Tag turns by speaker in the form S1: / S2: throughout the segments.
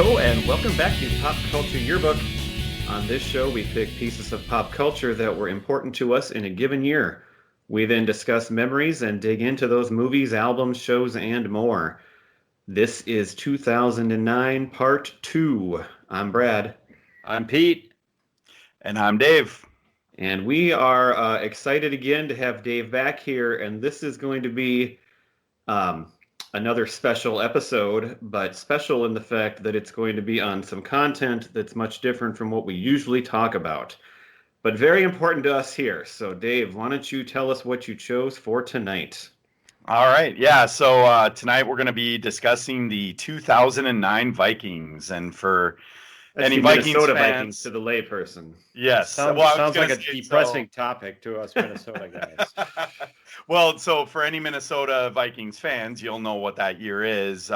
S1: Hello, and welcome back to Pop Culture Yearbook. On this show, we pick pieces of pop culture that were important to us in a given year. We then discuss memories and dig into those movies, albums, shows, and more. This is 2009, Part 2. I'm Brad.
S2: I'm Pete.
S3: And I'm Dave.
S1: And we are excited again to have Dave back here, and this is going to be um, another special episode, but special in the fact that it's going to be on some content that's much different from what we usually talk about, but very important to us here. So, Dave, why don't you tell us what you chose for tonight?
S3: All right. Yeah. So tonight we're going to be discussing the 2009 Vikings. And for
S1: That's
S3: any
S1: the
S3: Vikings
S1: Minnesota
S3: fans,
S1: Vikings to the layperson.
S3: yes.
S2: Sounds like a depressing topic to us Minnesota guys.
S3: Well, so for any Minnesota Vikings fans, you'll know what that year is.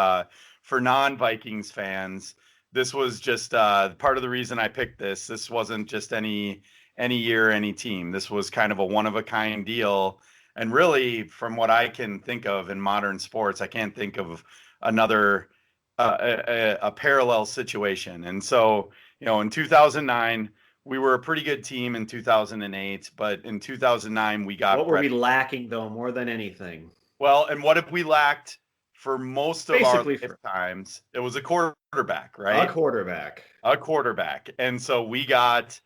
S3: For non-Vikings fans, this was just part of the reason I picked this. This wasn't just any year, any team. This was kind of a one-of-a-kind deal. And really, from what I can think of in modern sports, I can't think of another a parallel situation. And so, in 2009, we were a pretty good team in 2008, but in 2009 we got.
S1: What were we lacking, though, more than anything?
S3: Well, and what have we lacked for most of our lifetimes? It was a quarterback, right?
S1: A quarterback.
S3: And so not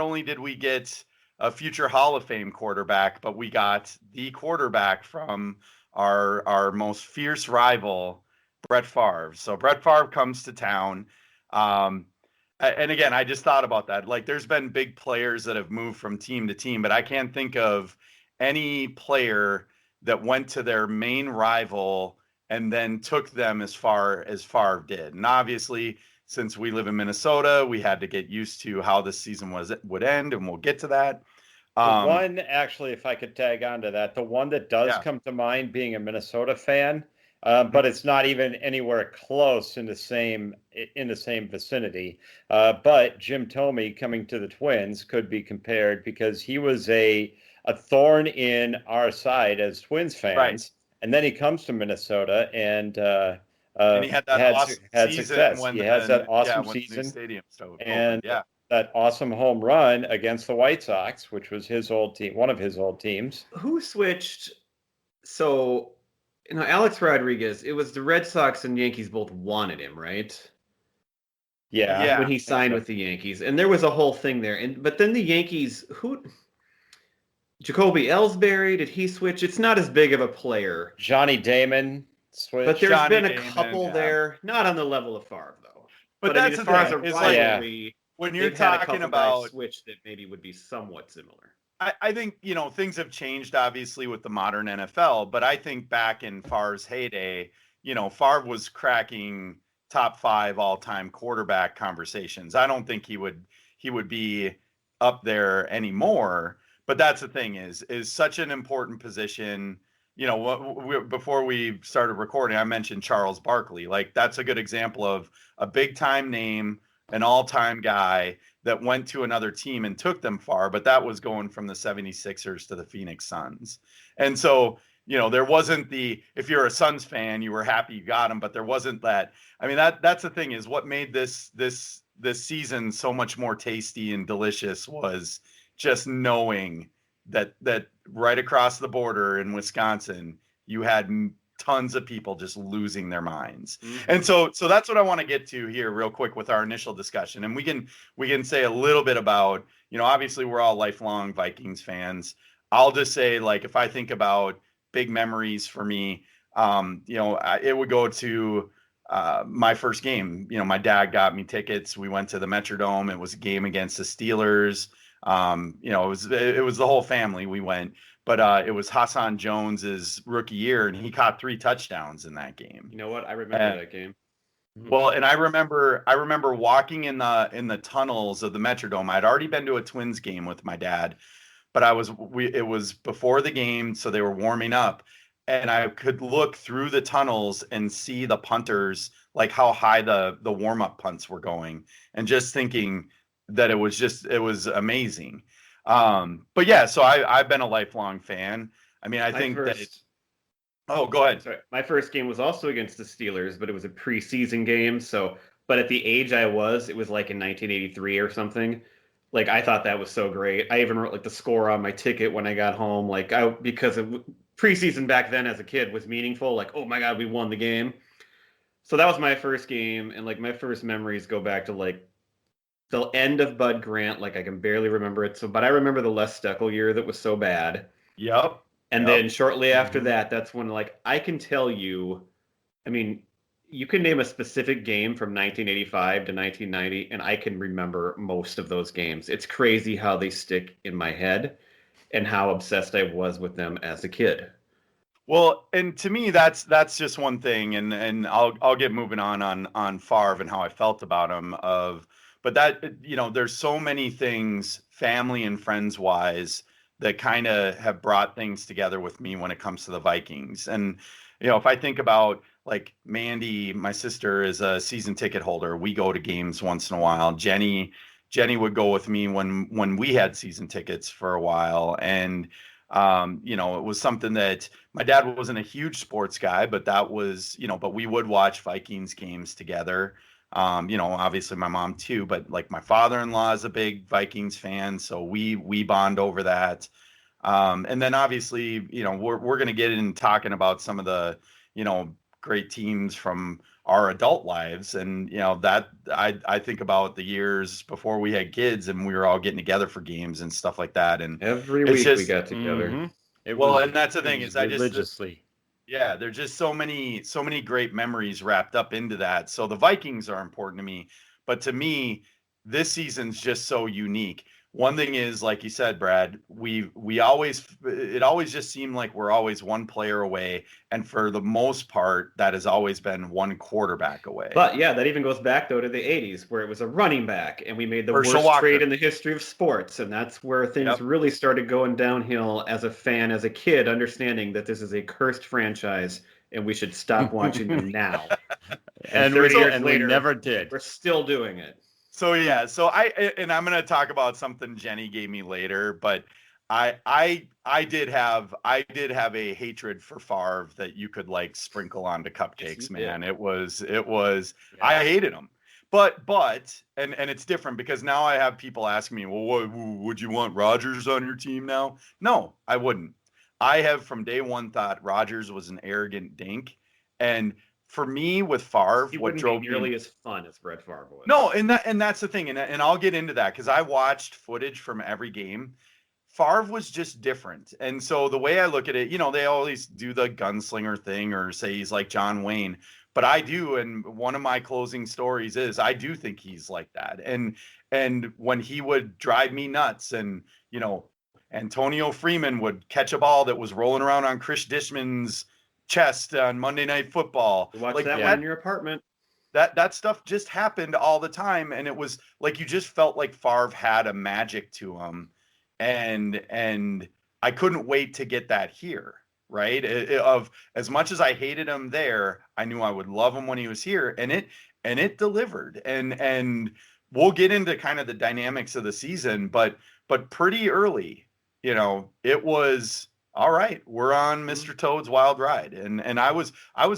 S3: only did we get a future Hall of Fame quarterback, but we got the quarterback from our most fierce rival, Brett Favre. So Brett Favre comes to town. And again, I just thought about that. Like, there's been big players that have moved from team to team, but I can't think of any player that went to their main rival and then took them as far as Favre did. And obviously, since we live in Minnesota, we had to get used to how this season would end, and we'll get to that.
S2: One, actually, if I could tag on to that, the one that does come to mind being a Minnesota fan, but it's not even anywhere close in the same vicinity. But Jim Thome coming to the Twins could be compared because he was a thorn in our side as Twins fans,
S3: right.
S2: And then he comes to Minnesota and
S3: he had
S2: had success. He has that awesome season,
S3: stadium
S2: and that awesome home run against the White Sox, which was his old team, one of his old teams.
S1: Who switched? So, Alex Rodriguez, it was the Red Sox and Yankees both wanted him, right?
S2: Yeah.
S1: When he signed with the Yankees. And there was a whole thing there. But then the Yankees, Jacoby Ellsbury, did he switch? It's not as big of a player.
S2: Johnny Damon switched.
S1: But there's been a couple there, not on the level of Favre, though.
S3: But that's the thing. It's
S1: rivalry,
S3: when you're talking about
S1: switch that maybe would be somewhat similar.
S3: I think, things have changed, obviously, with the modern NFL. But I think back in Favre's heyday, Favre was cracking top 5 all-time quarterback conversations. I don't think he would be up there anymore. But that's the thing is such an important position. Before we started recording, I mentioned Charles Barkley. Like, that's a good example of a big-time name, an all-time guy that went to another team and took them far, but that was going from the 76ers to the Phoenix Suns. And so, there wasn't if you're a Suns fan, you were happy you got him, but there wasn't that. I mean, that's the thing is what made this season so much more tasty and delicious was just knowing that right across the border in Wisconsin, you had tons of people just losing their minds. Mm-hmm. And so that's what I want to get to here real quick with our initial discussion. And we can say a little bit about, obviously we're all lifelong Vikings fans. I'll just say, like, if I think about big memories for me, it would go to my first game. My dad got me tickets. We went to the Metrodome. It was a game against the Steelers. It was the whole family. We went. But it was Hassan Jones's rookie year, and he caught 3 touchdowns in that game.
S1: You know what? I remember that game.
S3: Well, and I remember walking in the tunnels of the Metrodome. I'd already been to a Twins game with my dad, but it was before the game, so they were warming up, and I could look through the tunnels and see the punters, like how high the warm-up punts were going, and just thinking that it was amazing. But yeah, so I've been a lifelong fan. I mean, I think that Oh, go ahead.
S1: Sorry, my first game was also against the Steelers, but it was a preseason game. So, but at the age I was, it was like in 1983 or something. Like I thought that was so great. I even wrote like the score on my ticket when I got home. Like I because of preseason back then as a kid was meaningful. Like oh my god, we won the game. So that was my first game, and like my first memories go back to like the end of Bud Grant. Like I can barely remember it. So, but I remember the Les Steckel year that was so bad.
S3: Yep.
S1: And
S3: Yep.
S1: then shortly after
S3: Mhm.
S1: that, that's when like I can tell you, I mean, you can name a specific game from 1985 to 1990, and I can remember most of those games. It's crazy how they stick in my head and how obsessed I was with them as a kid.
S3: Well, and to me, that's just one thing, and I'll get moving on Favre and how I felt about him. But that there's so many things, family and friends wise, that kind of have brought things together with me when it comes to the Vikings. And if I think about like Mandy, my sister is a season ticket holder. We go to games once in a while. Jenny would go with me when we had season tickets for a while, and it was something that my dad wasn't a huge sports guy, but that was, but we would watch Vikings games together. Obviously my mom too, but like my father-in-law is a big Vikings fan, so we bond over that. And then obviously, we're going to get in talking about some of the, great teams from our adult lives. And, that I think about the years before we had kids and we were all getting together for games and stuff like that. And
S1: Every
S3: it's
S1: week we
S3: just,
S1: got together.
S2: It
S3: well,
S2: was
S3: and that's the
S2: it
S3: thing
S2: was
S3: is I just,
S2: religiously.
S3: yeah, there's just so many great memories wrapped up into that. So the Vikings are important to me, but to me, this season's just so unique. One thing is, like you said, Brad, we always it always just seemed like we're always one player away, and for the most part, that has always been one quarterback away.
S1: But yeah, that even goes back though to the 80s where it was a running back and we made the
S3: Herschel
S1: worst trade
S3: Walker.
S1: in the history of sports. And that's where things
S3: Yep.
S1: really started going downhill as a fan, as a kid, understanding that this is a cursed franchise and we should stop watching them now. And
S2: And we
S1: 30 years
S2: and we
S1: later,
S2: never did.
S1: we're still doing it.
S3: So yeah, so I'm going to talk about something Jenny gave me later, but I did have a hatred for Favre that you could like sprinkle onto
S1: Yes, you
S3: cupcakes,
S1: did.
S3: man. It was I
S2: Yeah.
S3: hated him. But it's different because now I have people asking me, "Well, would you want Rodgers on your team now?" No, I wouldn't. I have from day one thought Rodgers was an arrogant dink, and for me with Favre,
S1: He
S3: what
S1: wouldn't be
S3: drove me
S1: nearly as fun as Brett Favre was.
S3: no, and that's the thing, and I'll get into that because I watched footage from every game. Favre was just different, and so the way I look at it, they always do the gunslinger thing or say he's like John Wayne, but I do, and one of my closing stories is I do think he's like that, and when he would drive me nuts, and Antonio Freeman would catch a ball that was rolling around on Chris Dishman's chest on Monday Night Football,
S1: You watch
S3: like
S1: that one
S3: that
S1: in your apartment.
S3: that stuff just happened all the time, and it was like you just felt like Favre had a magic to him, and I couldn't wait to get that here, right? Of as much as I hated him there, I knew I would love him when he was here, and it delivered, and we'll get into kind of the dynamics of the season, but pretty early, it was all right. We're on Mr. Toad's wild ride, and I was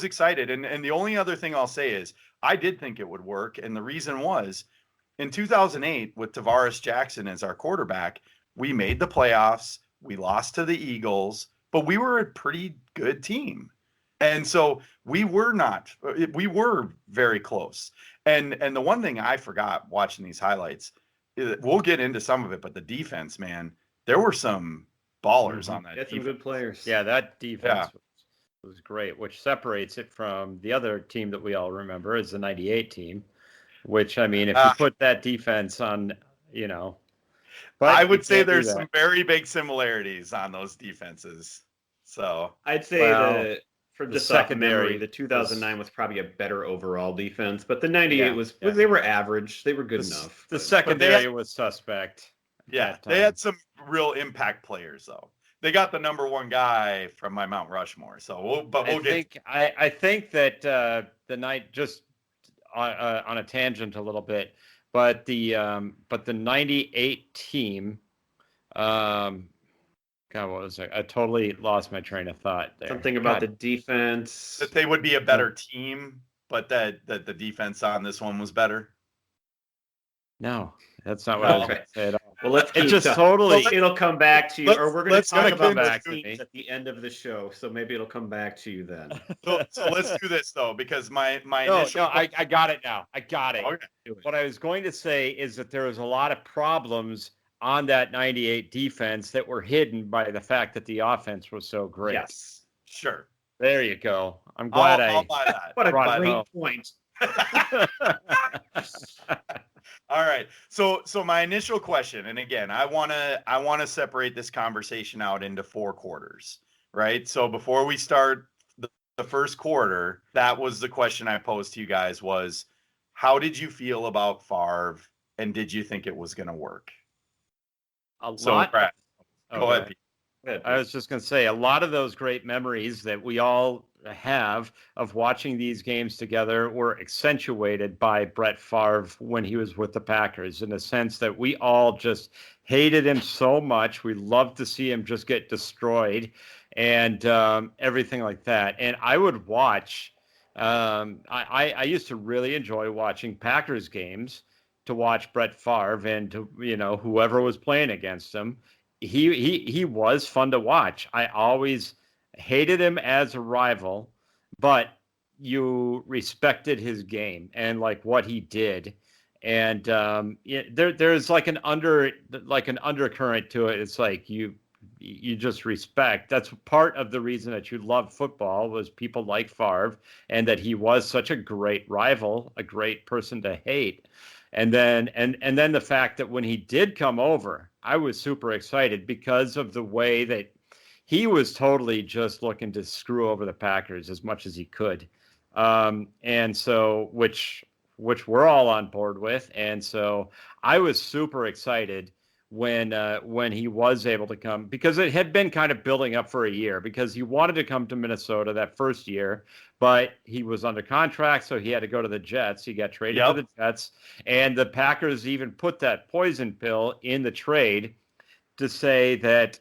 S3: excited, and the only other thing I'll say is I did think it would work. And the reason was in 2008, with Tavares Jackson as our quarterback, we made the playoffs. We lost to the Eagles, but we were a pretty good team. And so we were very close. And the one thing I forgot watching these highlights, we'll get into some of it, but the defense, man, there were some ballers on that
S1: Get some
S3: defense.
S1: good players.
S2: Yeah, that defense was great, which separates it from the other team that we all remember is the 98 team, which, I mean, if you put that defense on, but
S3: I
S2: you
S3: would say
S2: can't do
S3: there's
S2: that.
S3: some very big similarities on those defenses. So
S1: I'd say
S2: Well,
S1: for
S2: the
S1: just off memory,
S2: secondary
S1: the 2009 was probably a better overall defense, but the 98 was
S2: yeah.
S1: they were average. They were good enough.
S2: The
S1: but-
S2: secondary was suspect.
S3: yeah, they had some real impact players though. They got the number one guy from my Mount Rushmore. So
S2: I think that the night just on a tangent a little bit, but the 98 team God, what was it? I totally lost my train of thought there.
S1: Something about the defense.
S3: That they would be a better team, but that the defense on this one was better.
S2: No, that's not what I was going to say at all.
S1: Well, let's
S2: It just totally.
S1: It'll come back to you, or we're going to talk about
S2: back
S1: that at the end of the show. So maybe it'll come back to you then.
S3: So let's do this though, because my
S2: No,
S3: initial.
S2: I got it now. I got it.
S3: Okay.
S2: What I was going to say is that there was a lot of problems on that 98 defense that were hidden by the fact that the offense was so great.
S3: Yes, sure.
S2: There you go. I'm glad
S3: I'll buy that.
S1: What a
S2: Right.
S1: great point.
S3: All right. So my initial question, and again, I wanna separate this conversation out into 4 quarters, right? So before we start the first quarter, that was the question I posed to you guys was, how did you feel about Favre, and did you think it was going to work? Brad, go ahead, Pete.
S2: I was just going to say, a lot of those great memories that we all have of watching these games together were accentuated by Brett Favre when he was with the Packers, in the sense that we all just hated him so much. We loved to see him just get destroyed and everything like that. And I would watch, I used to really enjoy watching Packers games, to watch Brett Favre and to, whoever was playing against him. He was fun to watch. I always hated him as a rival, but you respected his game and like what he did. And there's like an undercurrent to it. It's like you just respect. That's part of the reason that you loved football, was people like Favre, and that he was such a great rival, a great person to hate. And then the fact that when he did come over, I was super excited because of the way that he was totally just looking to screw over the Packers as much as he could. And so, which we're all on board with. And so I was super excited when he was able to come, because it had been kind of building up for a year, because he wanted to come to Minnesota that first year, but he was under contract, so he had to go to the Jets. He got traded to the Jets, and the Packers even put that poison pill in the trade to say that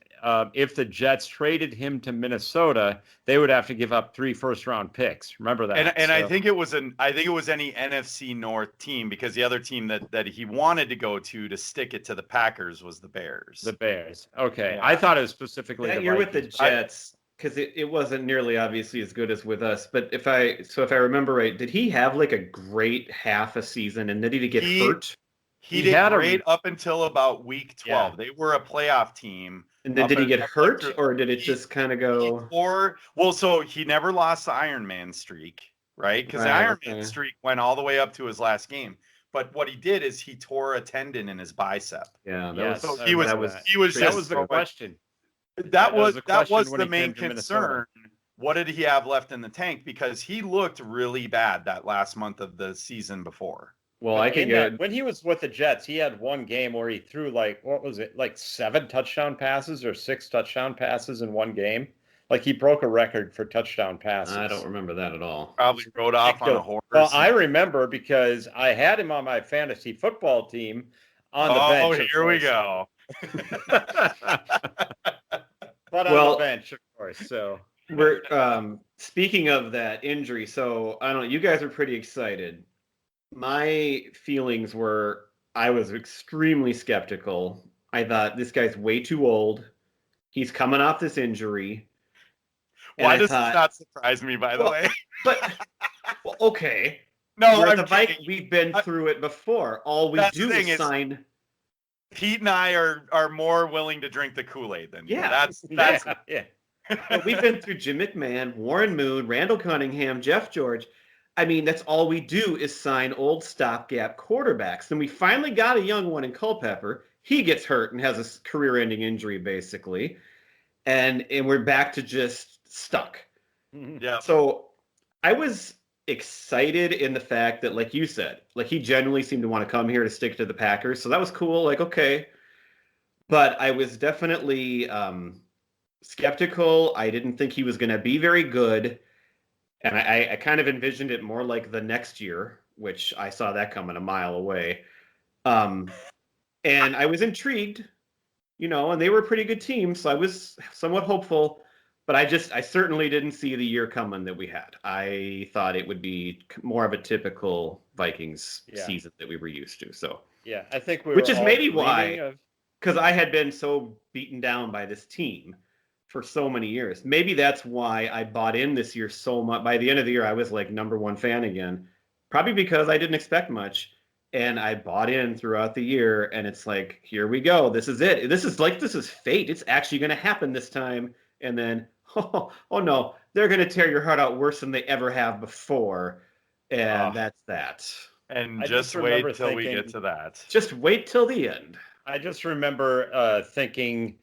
S2: if the Jets traded him to Minnesota, they would have to give up 3 first-round picks. Remember that?
S3: And I think it was any NFC North team, because the other team that he wanted to go to stick it to the Packers was the Bears.
S2: The Bears. Okay, yeah. I thought it was specifically
S1: that
S2: the
S1: year
S2: Vikings.
S1: with the Jets, because it wasn't nearly obviously as good as with us. But if I remember right, did he have like a great half a season, and then did he get hurt?
S3: He did great up until about week 12. Yeah. They were a playoff team.
S1: And then did he get hurt, or did it just kind of go?
S3: So he never lost the Iron Man streak, right? Because the Iron Man streak went all the way up to his last game. But what he did is he tore a tendon in his bicep.
S1: Yeah,
S2: that
S3: was
S2: the question.
S3: That was the main concern. What did he have left in the tank? Because he looked really bad that last month of the season before.
S2: Well, when he was with the Jets, he had one game where he threw like 7 touchdown passes or 6 touchdown passes in one game. Like, he broke a record for touchdown passes.
S1: I don't remember that at all.
S3: Probably rode off on a horse.
S2: Well, I remember because I had him on my fantasy football team on the bench.
S3: Oh, here we go.
S2: But on the bench, of course. So
S1: we're speaking of that injury. So I don't know. You guys are pretty excited. My feelings were, I was extremely skeptical. I thought, this guy's way too old. He's coming off this injury.
S3: Why does this not surprise me, by the way?
S1: But okay.
S3: No,
S1: we've been through it before. All we do is sign.
S3: Pete and I are more willing to drink the Kool-Aid than you. That's
S1: yeah. We've been through Jim McMahon, Warren Moon, Randall Cunningham, Jeff George. I mean, that's all we do is sign old stopgap quarterbacks. Then we finally got a young one in Culpepper. He gets hurt and has a career-ending injury, basically. And we're back to just stuck.
S3: Yeah.
S1: So I was excited in the fact that, like you said, like, he genuinely seemed to want to come here to stick to the Packers. So that was cool. Like, okay. But I was definitely skeptical. I didn't think he was going to be very good. And I kind of envisioned it more like the next year, which I saw that coming a mile away. And I was intrigued. and they were a pretty good team, so I was somewhat hopeful. But I certainly didn't see the year coming that we had. I thought it would be more of a typical Vikings season that we were used to. So
S2: yeah, I think we
S1: which
S2: were
S1: is
S2: all
S1: maybe
S2: dreaming
S1: why, because I had been so beaten down by this team for so many years. Maybe that's why I bought in this year so much. By the end of the year, I was like number one fan again, probably because I didn't expect much. And I bought in throughout the year, and it's like, here we go. This is it. This is fate. It's actually going to happen this time. And then, oh no, they're going to tear your heart out worse than they ever have before. And that's that.
S3: And just wait till we get to that.
S1: Just wait till the end.
S2: I just remember thinking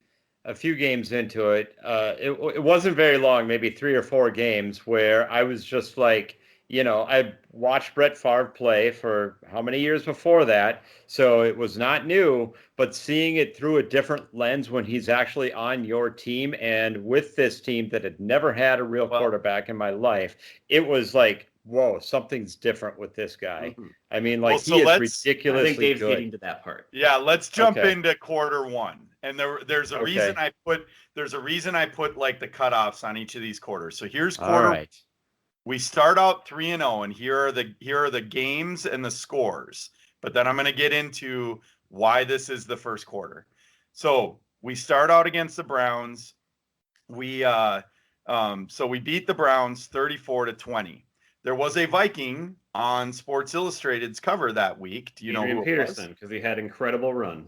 S2: a few games into it. It wasn't very long, maybe 3 or 4 games, where I was just like, I watched Brett Favre play for how many years before that, so it was not new, but seeing it through a different lens when he's actually on your team and with this team that had never had a real quarterback in my life, it was like, whoa, something's different with this guy. Mm-hmm. I mean, like, he is ridiculously
S1: I think Dave's
S2: good.
S1: getting to that part.
S3: Yeah, let's jump into quarter one. And there's a reason I put like the cutoffs on each of these quarters. So here's quarter.
S2: All right.
S3: We start out 3-0, and here are the games and the scores. But then I'm going to get into why this is the first quarter. So we start out against the Browns. So we beat the Browns 34-20. There was a Viking on Sports Illustrated's cover that week. Do you know who
S1: Peterson? Because he had incredible run.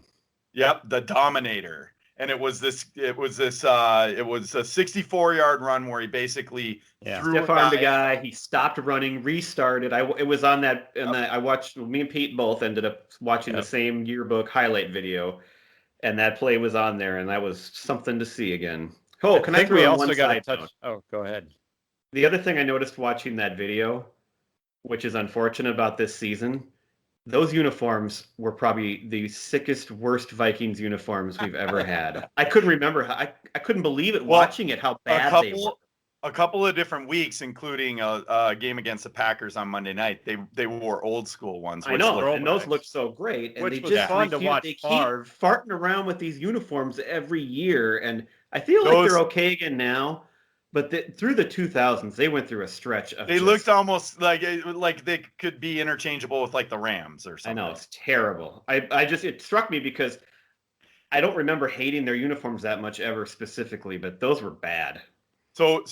S3: Yep, the Dominator. And it was a 64-yard run where he basically threw
S1: stiff-armed a guy. He stopped running, restarted. It was on that, and I watched. Me and Pete both ended up watching the same yearbook highlight video, and that play was on there, and that was something to see again. Oh, can I throw in one side note?
S2: Oh, go ahead.
S1: The other thing I noticed watching that video, which is unfortunate about this season, those uniforms were probably the sickest, worst Vikings uniforms we've ever had. I couldn't remember. I couldn't believe it watching it, how bad they were.
S3: A couple of different weeks, including a game against the Packers on Monday night, they wore old school ones.
S1: I know, and those looked so great. And
S2: which was fun to watch.
S1: They keep farting around with these uniforms every year, and I feel like they're okay again now. But through the 2000s, they went through a stretch of.
S3: They looked almost like they could be interchangeable with like the Rams or something.
S1: I know, it's terrible. It struck me because I don't remember hating their uniforms that much ever specifically, but those were bad.
S3: So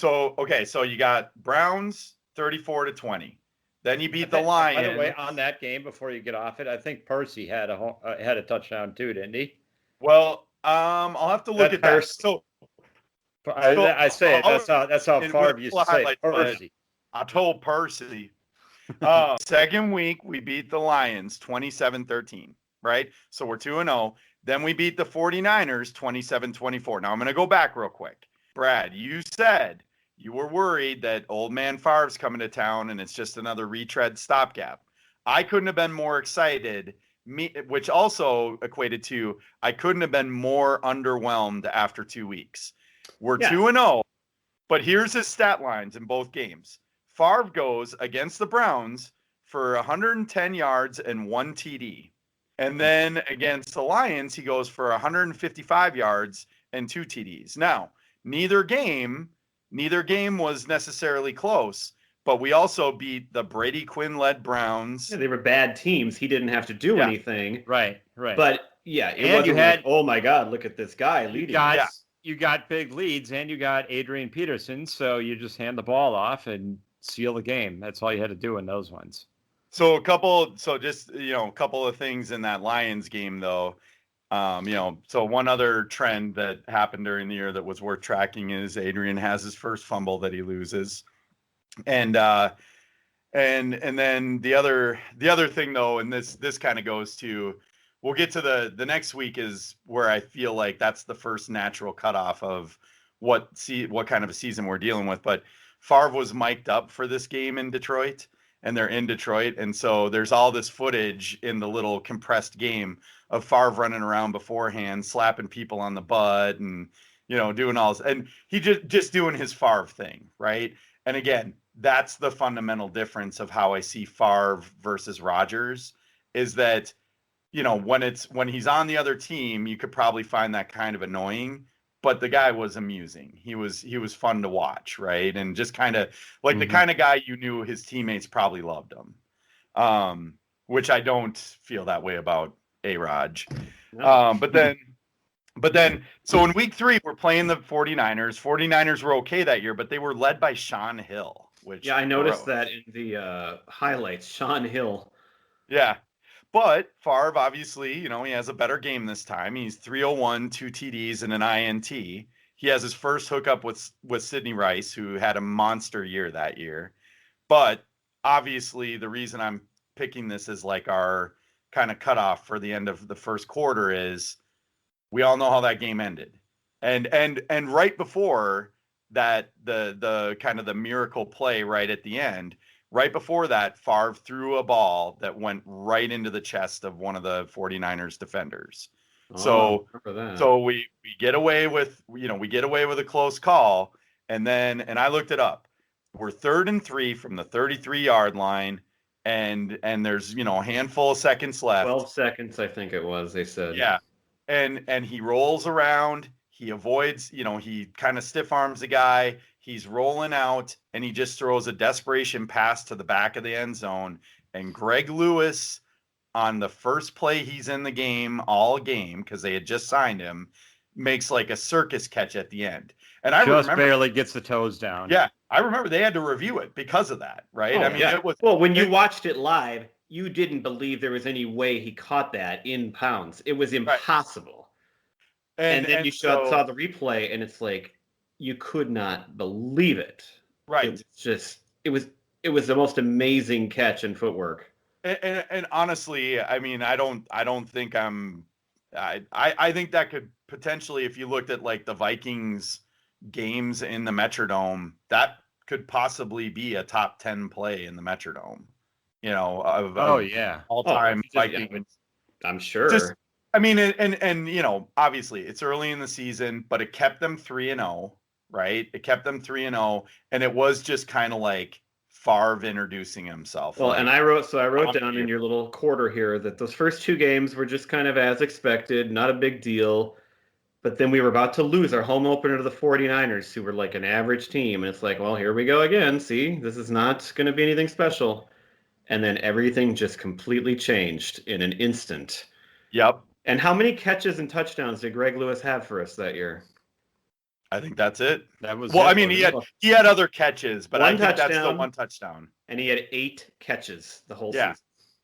S3: you got Browns 34-20. Then you beat the Lions.
S2: By the way, on that game, before you get off it, I think Percy had a touchdown too, didn't he?
S3: Well, I'll have to look at that. So.
S2: I say it. That's how Favre used to say it.
S3: Percy. I told Percy. Second week, we beat the Lions 27-13, right? So we're 2-0. Then we beat the 49ers 27-24. Now I'm going to go back real quick. Brad, you said you were worried that old man Favre's coming to town and it's just another retread stopgap. I couldn't have been more excited, which also equated to I couldn't have been more underwhelmed after 2 weeks. We're 2-0, but here's his stat lines in both games. Favre goes against the Browns for 110 yards and 1 TD. And then against the Lions, he goes for 155 yards and 2 TDs. Now, neither game was necessarily close, but we also beat the Brady Quinn-led Browns.
S1: Yeah, they were bad teams. He didn't have to do anything.
S2: Right.
S1: But, it wasn't like, oh, my God, look at this guy leading us.
S2: You got big leads, and you got Adrian Peterson, so you just hand the ball off and seal the game. That's all you had to do in those ones.
S3: So a couple of things in that Lions game, though. So one other trend that happened during the year that was worth tracking is Adrian has his first fumble that he loses, and then the other thing though, and this kind of goes to. We'll get to the next week is where I feel like that's the first natural cutoff of what kind of a season we're dealing with. But Favre was mic'd up for this game in Detroit, and they're in Detroit. And so there's all this footage in the little compressed game of Favre running around beforehand, slapping people on the butt and, doing all this. And he just doing his Favre thing, right? And again, that's the fundamental difference of how I see Favre versus Rodgers is that when he's on the other team, you could probably find that kind of annoying. But the guy was amusing. He was fun to watch, right? And just kind of like the kind of guy you knew his teammates probably loved him. Which I don't feel that way about A-Raj.
S1: No.
S3: But then, so in week 3, we're playing the 49ers. 49ers were okay that year, but they were led by Sean Hill, which
S1: I noticed that in the highlights. Sean Hill.
S3: Yeah. But Favre, obviously, he has a better game this time. He's 301, 2 TDs, and an INT. He has his first hookup with Sidney Rice, who had a monster year that year. But obviously, the reason I'm picking this as like our kind of cutoff for the end of the first quarter is we all know how that game ended. And right before that, the kind of the miracle play right at the end, right before that, Favre threw a ball that went right into the chest of one of the 49ers defenders. So we get away with, a close call. And I looked it up. We're 3rd and 3 from the 33-yard line. And there's, a handful of seconds left.
S1: 12 seconds, I think it was, they said.
S3: Yeah. And he rolls around. He avoids, he kind of stiff arms the guy. He's rolling out, and he just throws a desperation pass to the back of the end zone. And Greg Lewis, on the first play he's in the game, all game, because they had just signed him, makes like a circus catch at the end. And I remember,
S2: barely gets the toes down.
S3: Yeah, I remember they had to review it because of that, right?
S1: It was. Well, when you watched it live, you didn't believe there was any way he caught that in pounds. It was impossible. Right. And then you saw the replay, and it's like, you could not believe it.
S3: Right.
S1: It was the most amazing catch and footwork.
S3: And honestly, I mean, I don't think I think that could potentially, if you looked at like the Vikings games in the Metrodome, that could possibly be a top 10 play in the Metrodome, all time Vikings.
S1: I'm sure.
S3: And obviously it's early in the season, but it kept them 3-0, right? It kept them 3-0, and it was just kind of like Favre introducing himself.
S1: Well, and I wrote down in your little quarter here that those first 2 games were just kind of as expected, not a big deal. But then we were about to lose our home opener to the 49ers, who were like an average team. And it's like, well, here we go again. See, this is not going to be anything special. And then everything just completely changed in an instant.
S3: Yep.
S1: And how many catches and touchdowns did Greg Lewis have for us that year?
S3: I think that's it.
S2: That was
S3: well. I mean, he had other catches, but I think that's the one touchdown.
S1: And he had 8 catches the whole season.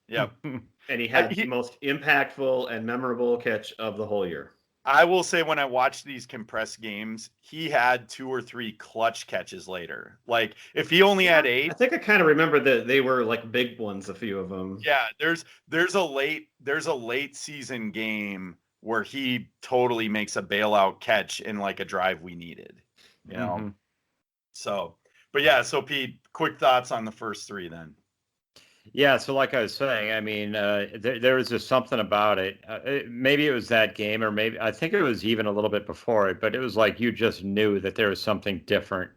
S3: Yep.
S1: And he had the most impactful and memorable catch of the whole year.
S3: I will say, when I watched these compressed games, he had 2 or 3 clutch catches later. Like, if he only had 8,
S1: I think I kind of remember that they were like big ones, a few of them.
S3: Yeah, there's a late season game where he totally makes a bailout catch in like a drive we needed. So, but yeah, so Pete, quick thoughts on the first 3 then.
S2: Yeah, so like I was saying, I mean, there was just something about it. Maybe it was that game, or maybe I think it was even a little bit before it, but it was like you just knew that there was something different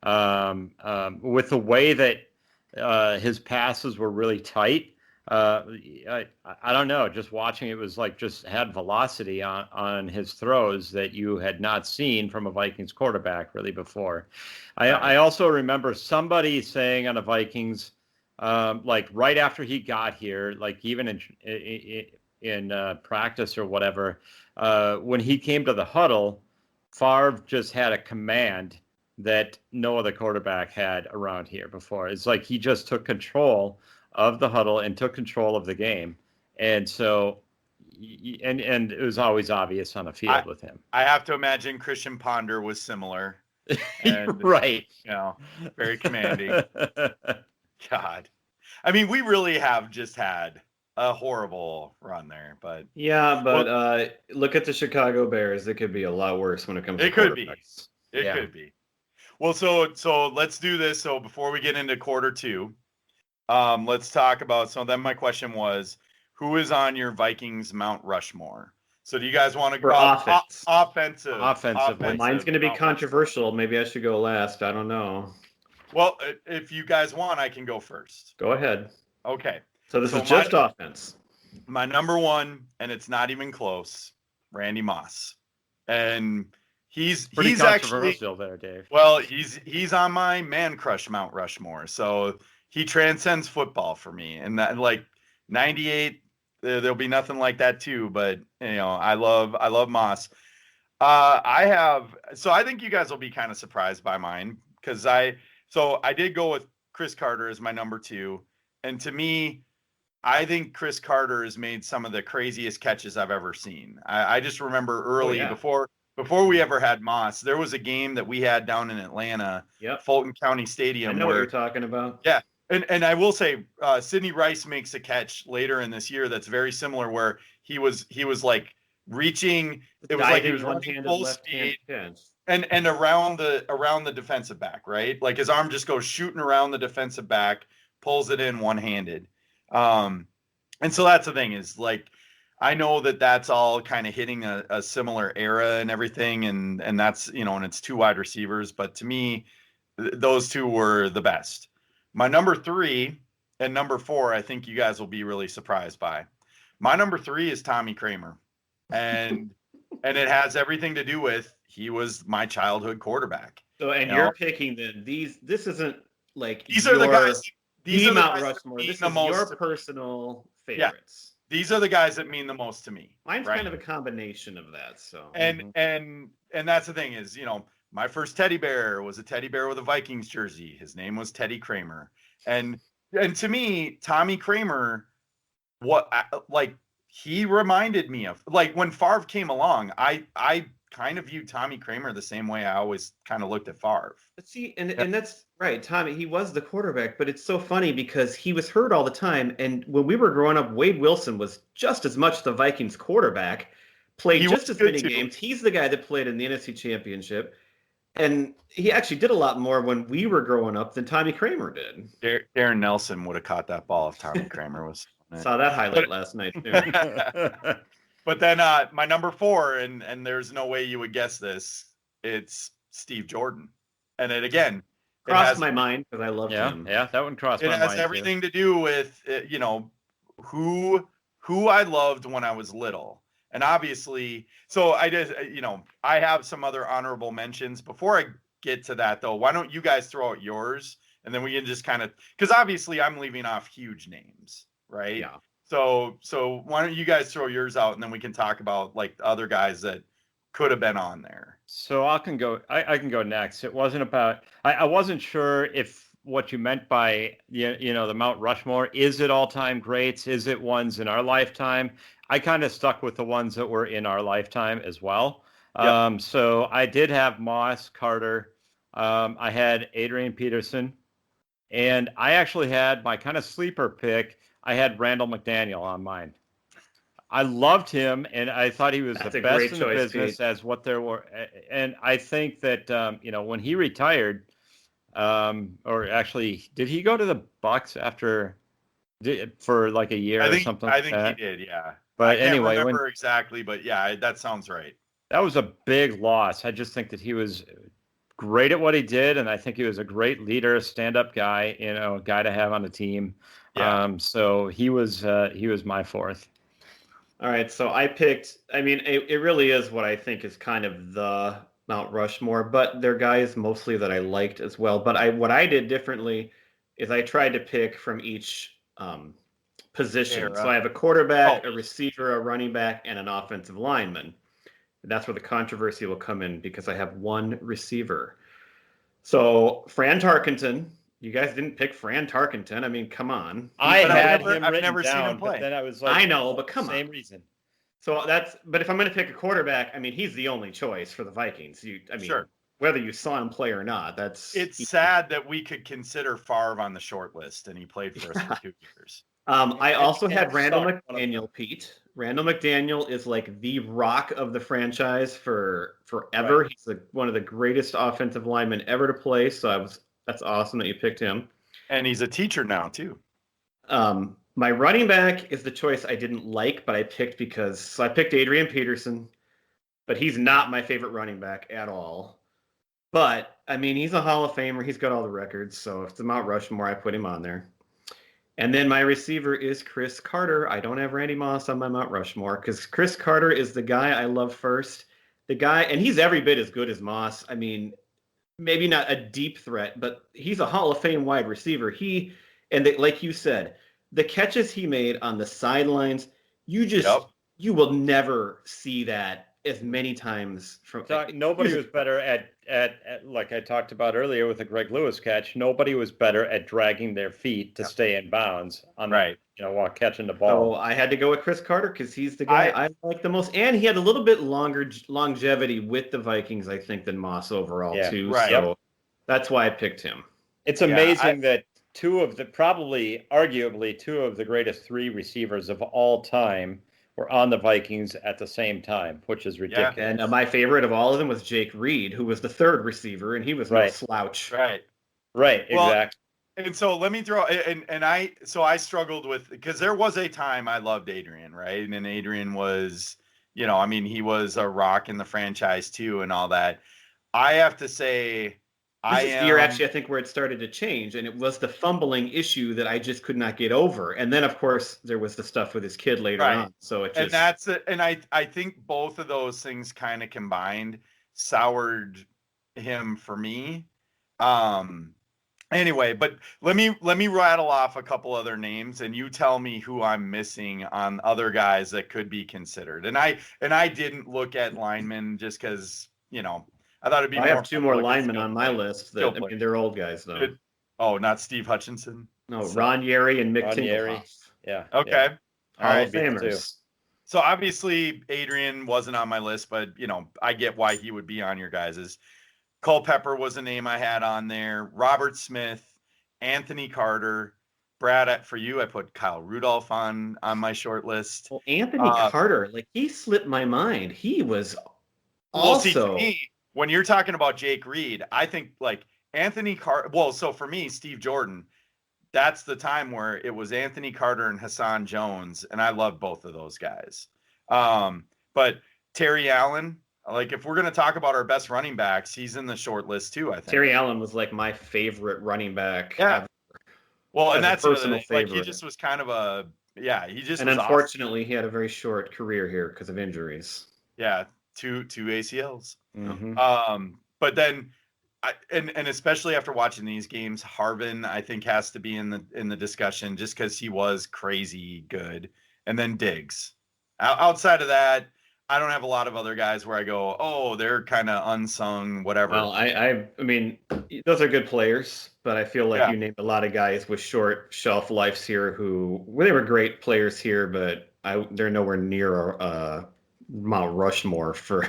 S2: with the way that his passes were really tight. I don't know, just watching it was like just had velocity on his throws that you had not seen from a Vikings quarterback really before. I also remember somebody saying on the Vikings, like right after he got here, like even in practice or whatever, when he came to the huddle, Favre just had a command that no other quarterback had around here before. It's like he just took control of the huddle and took control of the game. And so, and it was always obvious on the field with him.
S3: I have to imagine Christian Ponder was similar.
S2: And, right.
S3: Very commanding. God. I mean, we really have just had a horrible run there, but
S1: look at the Chicago Bears. It could be a lot worse when it comes to
S3: quarterbacks. It could be. Well, so let's do this. So before we get into quarter 2, let's talk about, so then my question was, who is on your Vikings Mount Rushmore? So do you guys want to go offensive?
S1: Well, mine's going to be controversial. Maybe I should go last. I don't know.
S3: Well, if you guys want, I can go first.
S1: Go ahead.
S3: Okay.
S1: So this is just offense.
S3: My number one, and it's not even close, Randy Moss. And he's
S2: controversial
S3: actually
S2: there, Dave.
S3: Well, he's on my man crush Mount Rushmore. So he transcends football for me. And that, like, 98, there'll be nothing like that too, but I love Moss. I think you guys will be kind of surprised by mine because I did go with Chris Carter as my number 2. And to me, I think Chris Carter has made some of the craziest catches I've ever seen. I just remember early before we ever had Moss, there was a game that we had down in Atlanta, Fulton County Stadium.
S1: I know what you're talking about.
S3: Yeah. And I will say, Sidney Rice makes a catch later in this year that's very similar, where he was like reaching. It was like he was running full speed and around the defensive back, right? Like his arm just goes shooting around the defensive back, pulls it in one-handed. And so that's the thing is, like, I know that that's all kind of hitting a similar era and everything. And that's, and it's 2 wide receivers, but to me, those 2 were the best. My number 3 and number 4, I think you guys will be really surprised by. My number 3 is Tommy Kramer. And it has everything to do with, he was my childhood quarterback.
S1: So, and you're picking this isn't like
S3: these are the guys.
S1: These are Mount Rushmore. This is your personal favorites.
S3: Yeah, these are the guys that mean the most to me.
S1: Mine's kind of a combination of that. So
S3: and that's the thing is, my first teddy bear was a teddy bear with a Vikings jersey. His name was Teddy Kramer, and to me, Tommy Kramer, he reminded me of, like, when Favre came along. I kind of view Tommy Kramer the same way I always kind of looked at Favre.
S1: But see, and that's right, Tommy. He was the quarterback, but it's so funny because he was hurt all the time. And when we were growing up, Wade Wilson was just as much the Vikings quarterback, played just as many games. He's the guy that played in the NFC Championship, and he actually did a lot more when we were growing up than Tommy Kramer did.
S3: Darren Nelson would have caught that ball if Tommy Kramer was.
S1: Saw that highlight last night too.
S3: But then my number 4, and there's no way you would guess this, it's Steve Jordan. And it again
S1: crossed my mind because I love him.
S2: Yeah, that one crossed my mind.
S3: It has everything to do with who I loved when I was little. And obviously, so I just I have some other honorable mentions. Before I get to that though, why don't you guys throw out yours, and then we can just kind of, because obviously I'm leaving off huge names, right?
S1: Yeah.
S3: So why don't you guys throw yours out, and then we can talk about, like, the other guys that could have been on there.
S2: So I can go next. It wasn't about, I wasn't sure if what you meant by, the Mount Rushmore, is it all-time greats? Is it ones in our lifetime? I kind of stuck with the ones that were in our lifetime as well. Yep. So I did have Moss, Carter. I had Adrian Peterson, and I actually had my kind of sleeper pick. I had Randall McDaniel on mine. I loved him, and I thought he was the best in the business, as what there were. And I think that, when he retired, or actually, did he go to the Bucs for like a year or something?
S3: I think he did, yeah.
S2: But
S3: I can't
S2: anyway,
S3: remember exactly, but yeah, that sounds right.
S2: That was a big loss. I just think that he was great at what he did, and I think he was a great leader, stand-up guy, a guy to have on the team. Yeah. So he was my 4th.
S1: All right, so I picked, it really is what I think is kind of the Mount Rushmore, but they're guys mostly that I liked as well. But what I did differently is I tried to pick from each position. So I have a quarterback, a receiver, a running back, and an offensive lineman. And that's where the controversy will come in, because I have one receiver. So Fran Tarkenton. You guys didn't pick Fran Tarkenton. Come on.
S3: I've never seen him play.
S2: But then I was like,
S1: I know, but come on.
S2: Same reason.
S1: So but if I'm going to pick a quarterback, he's the only choice for the Vikings.
S3: Sure.
S1: Whether you saw him play or not,
S3: it's sad that we could consider Favre on the short list, and he played for us for 2 years.
S1: I also had Randall McDaniel, Pete. Randall McDaniel is like the rock of the franchise forever. Right. He's one of the greatest offensive linemen ever to play. So that's awesome that you picked him.
S3: And he's a teacher now, too.
S1: My running back is the choice I didn't like, but I picked because I picked Adrian Peterson, but he's not my favorite running back at all. But, he's a Hall of Famer. He's got all the records. So if it's a Mount Rushmore, I put him on there. And then my receiver is Chris Carter. I don't have Randy Moss on my Mount Rushmore because Chris Carter is the guy I love first. The guy, and he's every bit as good as Moss. I mean, maybe not a deep threat, but he's a Hall of Fame wide receiver. Like you said, the catches he made on the sidelines, you will never see that as many times from.
S2: Nobody was better at like I talked about earlier with the Greg Lewis catch. Nobody was better at dragging their feet to stay in bounds on while catching the ball.
S1: So I had to go with Chris Carter because he's the guy I like the most, and he had a little bit longer longevity with the Vikings, I think, than Moss overall too.
S3: Right.
S1: So that's why I picked him.
S2: It's amazing that arguably two of the greatest three receivers of all time were on the Vikings at the same time, which is ridiculous.
S1: Yeah. And my favorite of all of them was Jake Reed, who was the third receiver, and he was no slouch.
S3: Right.
S2: Well, exactly.
S3: And so let me throw I struggled with, because there was a time I loved Adrian, right? And Adrian was, he was a rock in the franchise too and all that. I have to say,
S1: This is the year actually I think where it started to change, and it was the fumbling issue that I just could not get over. And then of course there was the stuff with his kid later on. So it just,
S3: and that's it. And I think both of those things kind of combined soured him for me. Anyway, but let me rattle off a couple other names, and you tell me who I'm missing on other guys that could be considered. And I didn't look at linemen just because I thought it'd be.
S1: I have two more linemen on my list. They're old guys though.
S3: Oh, not Steve Hutchinson.
S1: No, Ron Yeri and Mick Tingelhoff.
S2: Yeah.
S3: Okay.
S1: All right. Famers.
S3: So obviously Adrian wasn't on my list, but I get why he would be on your guys's. Culpepper was a name I had on there. Robert Smith, Anthony Carter, Brad. For you, I put Kyle Rudolph on my short list.
S1: Well, Anthony Carter, he slipped my mind. He was also.
S3: See, to me, when you're talking about Jake Reed, I think Anthony Carter. Well, so for me, Steve Jordan, that's the time where it was Anthony Carter and Hassan Jones, and I love both of those guys. But Terry Allen. If we're going to talk about our best running backs, he's in the short list too, I think.
S1: Terry Allen was my favorite running back.
S3: Yeah.
S1: Ever.
S3: Well, and that's
S1: personal favorite.
S3: he just was kind of he just
S1: and
S3: was
S1: unfortunately awesome. He had a very short career here because of injuries.
S3: Yeah, two ACLs.
S1: Mm-hmm.
S3: But then and especially after watching these games, Harvin I think has to be in the discussion just because he was crazy good. And then Diggs. Outside of that, I don't have a lot of other guys where I go, oh, they're kind of unsung, whatever.
S1: Well, I mean, those are good players, but I feel like you named a lot of guys with short shelf lives here they were great players here, but they're nowhere near Mount Rushmore for.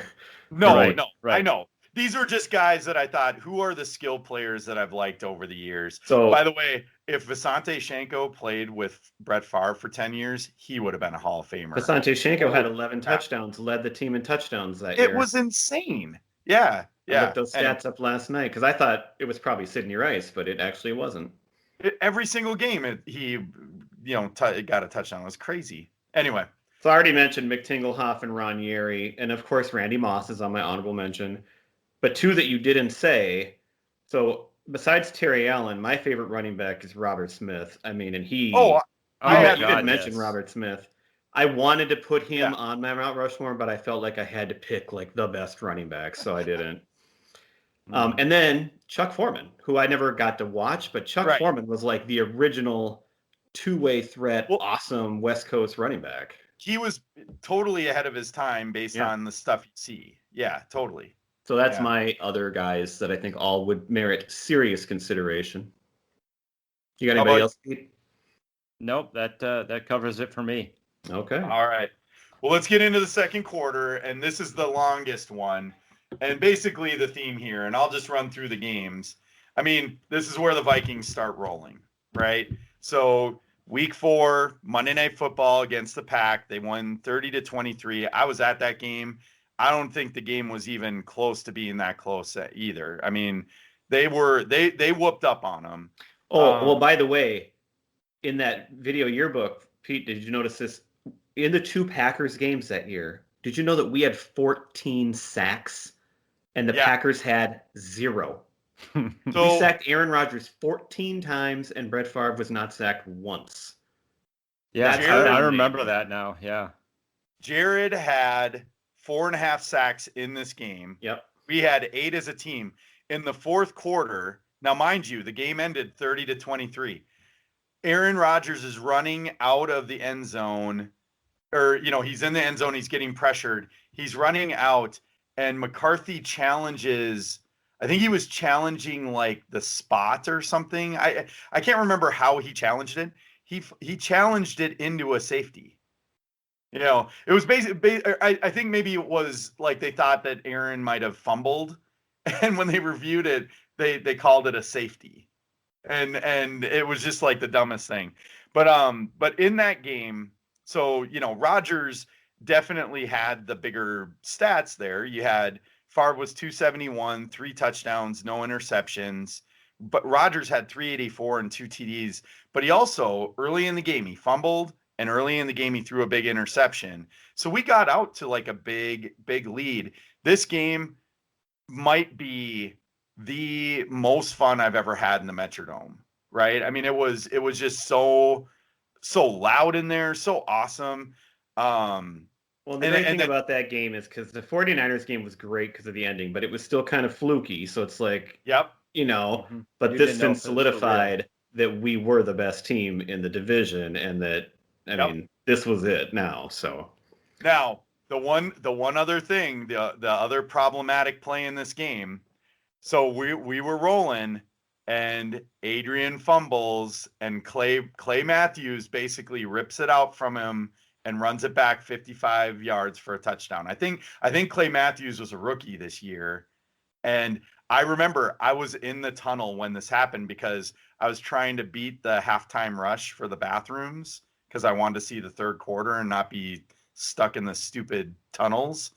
S3: No, right. I know. These are just guys that I thought, who are the skill players that I've liked over the years? So, by the way, if Visanthe Shenko played with Brett Favre for 10 years, he would have been a Hall of Famer.
S1: Visanthe Shenko had 11 touchdowns, led the team in touchdowns that year.
S3: It was insane. Yeah.
S1: I looked those stats up last night because I thought it was probably Sidney Rice, but it actually wasn't.
S3: Every single game, he got a touchdown. It was crazy. Anyway.
S1: So I already mentioned Mick Tingelhoff and Ron Yeri, and of course Randy Moss is on my honorable mention. But two that you didn't say. So besides Terry Allen, my favorite running back is Robert Smith. I mean, and he.
S3: You
S1: did mention Robert Smith. I wanted to put him on my Mount Rushmore, but I felt like I had to pick the best running back, so I didn't. And then Chuck Foreman, who I never got to watch, but Chuck Foreman was the original two-way threat, awesome West Coast running back.
S3: He was totally ahead of his time based on the stuff you see. Yeah, totally.
S1: So that's my other guys that I think all would merit serious consideration. You got anybody else, Pete?
S2: Nope, that covers it for me.
S1: Okay.
S3: All right. Well, let's get into the second quarter, and this is the longest one. And basically the theme here, and I'll just run through the games. I mean, this is where the Vikings start rolling, right? So Week 4, Monday Night Football against the Pack. They won 30-23. I was at that game. I don't think the game was even close to being that close either. I mean, they whooped up on them.
S1: Oh, well, by the way, in that video yearbook, Pete, did you notice this? In the two Packers games that year, did you know that we had 14 sacks and the Packers had 0? We sacked Aaron Rodgers 14 times, and Brett Favre was not sacked once.
S2: Yeah, I remember that now. Yeah.
S3: Jared had 4.5 sacks in this game.
S1: Yep.
S3: We had 8 as a team. In the fourth quarter, now mind you, the game ended 30-23. Aaron Rodgers is running out of the end zone, or, he's in the end zone. He's getting pressured. He's running out, and McCarthy challenges. I think he was challenging like the spot or something. I can't remember how he challenged it. He challenged it into a safety. It was basically. I think maybe it was like they thought that Aaron might have fumbled, and when they reviewed it, they called it a safety, and it was just like the dumbest thing. But in that game, so Rodgers definitely had the bigger stats there. You had Favre was 271, 3 touchdowns, no interceptions. But Rodgers had 384 and 2 TDs. But he also, early in the game, he fumbled, and early in the game, he threw a big interception. So we got out to like a big, big lead. This game might be the most fun I've ever had in the Metrodome, right? I mean, it was just so loud in there, so awesome.
S1: Well, the great thing about that game is because the 49ers game was great because of the ending, but it was still kind of fluky. So it's like,
S3: yep.
S1: But this then solidified that we were the best team in the division, and that, I mean, this was it now. So
S3: now the one other thing, the other problematic play in this game. So we were rolling, and Adrian fumbles, and Clay Matthews basically rips it out from him and runs it back 55 yards for a touchdown. I think Clay Matthews was a rookie this year, and I remember I was in the tunnel when this happened because I was trying to beat the halftime rush for the bathrooms because I wanted to see the third quarter and not be stuck in the stupid tunnels.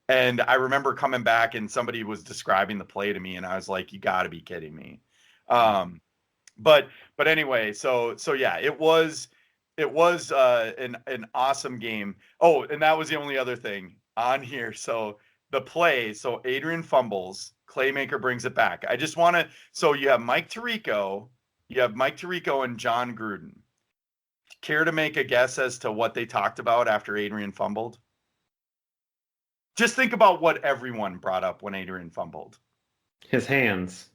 S3: And I remember coming back and somebody was describing the play to me, and I was like, "You got to be kidding me!" But anyway, so yeah, it was an awesome game. Oh, and that was the only other thing on here. So the play, so Adrian fumbles, Claymaker brings it back. I just want to, so you have Mike Tirico and John Gruden. Care to make a guess as to what they talked about after Adrian fumbled? Just think about what everyone brought up when Adrian fumbled.
S1: His hands.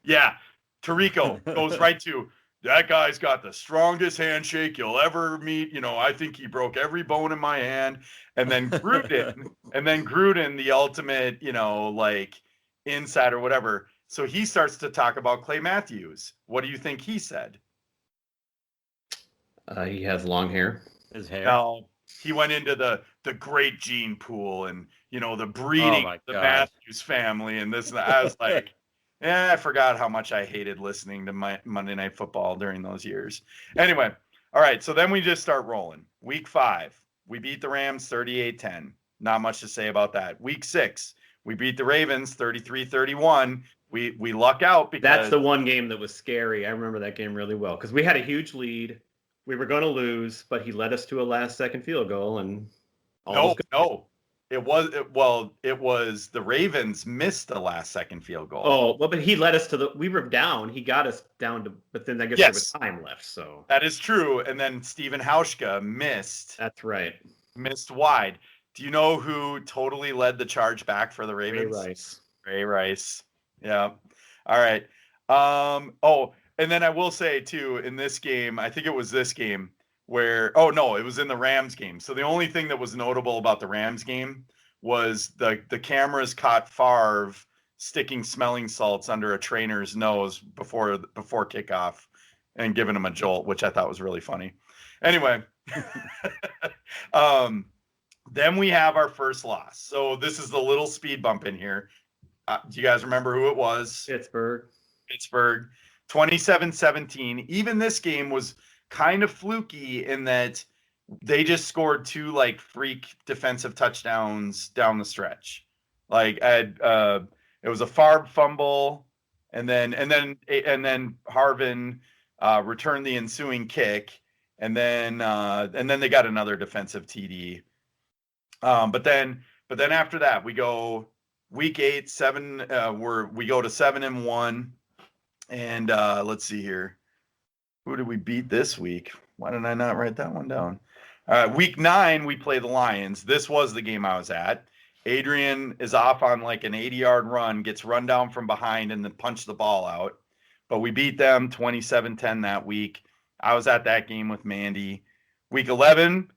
S3: Yeah. Tirico goes right to, that guy's got the strongest handshake you'll ever meet. I think he broke every bone in my hand. And then Gruden, the ultimate, like insider, whatever. So he starts to talk about Clay Matthews. What do you think he said?
S1: He has long hair.
S2: His hair.
S3: No, he went into the great gene pool and, the breeding of the Matthews family and this and that. I was like, I forgot how much I hated listening to my Monday Night Football during those years. Anyway, all right, so then we just start rolling. Week 5, we beat the Rams 38-10. Not much to say about that. Week 6, we beat the Ravens 33-31. We luck out because
S1: that's the one game that was scary. I remember that game really well because we had a huge lead. We were going to lose, but he led us to a last-second field goal, and
S3: no. It was the Ravens missed the last-second field goal.
S1: Oh, well, but he led us to we were down. He got us down to, but then I guess there was time left. So
S3: that is true. And then Steven Hauschka missed.
S1: That's right.
S3: Missed wide. Do you know who totally led the charge back for the Ravens? Ray Rice. Yeah. All right. And then I will say too, in this game, I think it was this game where, it was in the Rams game. So the only thing that was notable about the Rams game was the cameras caught Favre sticking smelling salts under a trainer's nose before kickoff and giving him a jolt, which I thought was really funny. Anyway, then we have our first loss. So this is the little speed bump in here. Do you guys remember who it was?
S1: Pittsburgh.
S3: 27-17. Even this game was kind of fluky in that they just scored 2 like freak defensive touchdowns down the stretch. Like it was a Favre fumble, and then Harvin returned the ensuing kick, and then they got another defensive TD. But then after that we go Week 8, 7. We go to 7-1, and let's see here. Who did we beat this week? Why did I not write that one down? Week 9, we play the Lions. This was the game I was at. Adrian is off on like an 80-yard run, gets run down from behind, and then punched the ball out. But we beat them 27-10 that week. I was at that game with Mandy. Week 11,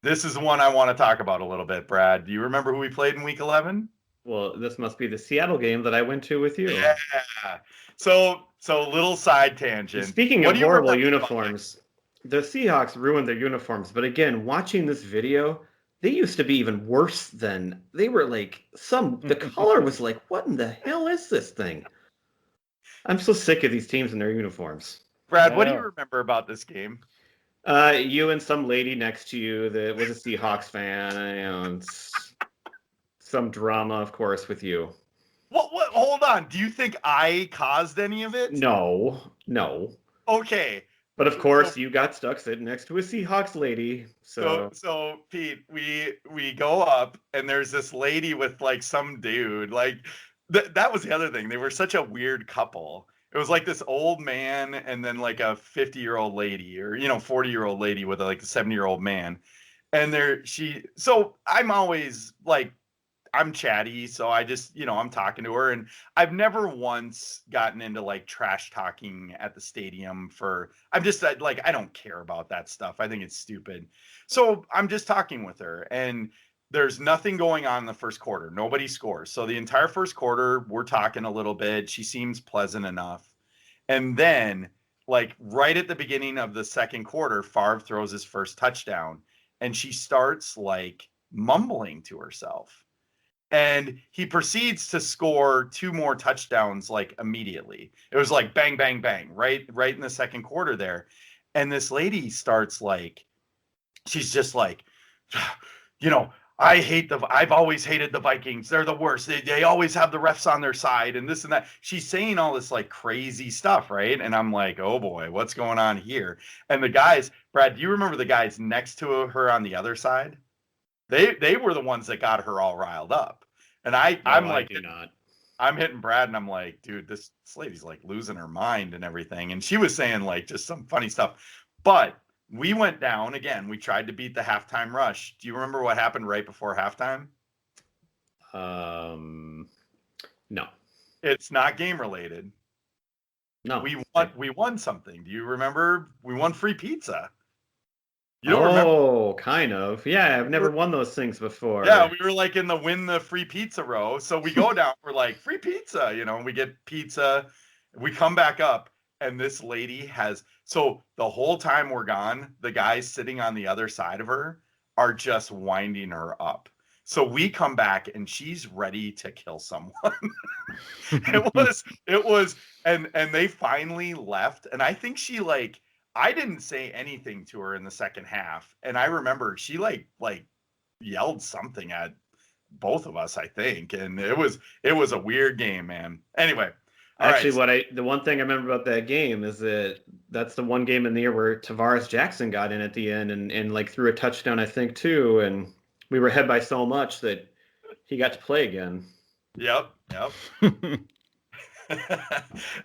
S3: this is the one I want to talk about a little bit, Brad. Do you remember who we played in week 11?
S1: Well, this must be the Seattle game that I went to with you.
S3: Yeah. So little side tangent.
S1: Speaking of horrible uniforms, the Seahawks ruined their uniforms. But again, watching this video, they used to be even worse than they were. Like the color was like, what in the hell is this thing? I'm so sick of these teams and their uniforms.
S3: Brad, what do you remember about this game?
S1: You and some lady next to you that was a Seahawks fan, and some drama, of course, with you.
S3: What? Hold on. Do you think I caused any of it?
S1: No.
S3: Okay.
S1: But of course, you got stuck sitting next to a Seahawks lady.
S3: So Pete, we go up, and there's this lady with like some dude. Like that was the other thing. They were such a weird couple. It was like this old man and then like a 50-year-old lady, or 40-year-old lady with like a 70-year-old man. And so I'm always like, I'm chatty, so I just, I'm talking to her, and I've never once gotten into like trash talking at the stadium I'm just like, I don't care about that stuff. I think it's stupid. So I'm just talking with her, and there's nothing going on in the first quarter. Nobody scores. So the entire first quarter, we're talking a little bit. She seems pleasant enough. And then like right at the beginning of the second quarter, Favre throws his first touchdown, and she starts like mumbling to herself. And he proceeds to score 2 more touchdowns like immediately. It was like bang, bang, bang, right in the second quarter there. And this lady starts like, she's just like, I've always hated the Vikings. They're the worst. They always have the refs on their side and this and that. She's saying all this like crazy stuff, right? And I'm like, oh boy, what's going on here? And the guys, Brad, do you remember the guys next to her on the other side? They were the ones that got her all riled up. And I'm like, I'm hitting Brad, and I'm like, dude, this lady's like losing her mind and everything. And she was saying like just some funny stuff. But we went down again. We tried to beat the halftime rush. Do you remember what happened right before halftime?
S1: No.
S3: It's not game related.
S1: No.
S3: We won something. Do you remember? We won free pizza. You don't remember?
S1: Oh, kind of. Yeah, I've never won those things before.
S3: Yeah, we were like in the win the free pizza row. So we go down, we're like, free pizza, and we get pizza. We come back up, and this lady so the whole time we're gone, the guys sitting on the other side of her are just winding her up. So we come back, and she's ready to kill someone. It was, and they finally left. And I think she I didn't say anything to her in the second half. And I remember she like yelled something at both of us, I think. And it was a weird game, man. Anyway.
S1: Actually, the one thing I remember about that game is that's the one game in the year where Tavares Jackson got in at the end and like threw a touchdown, I think, too. And we were ahead by so much that he got to play again.
S3: Yep.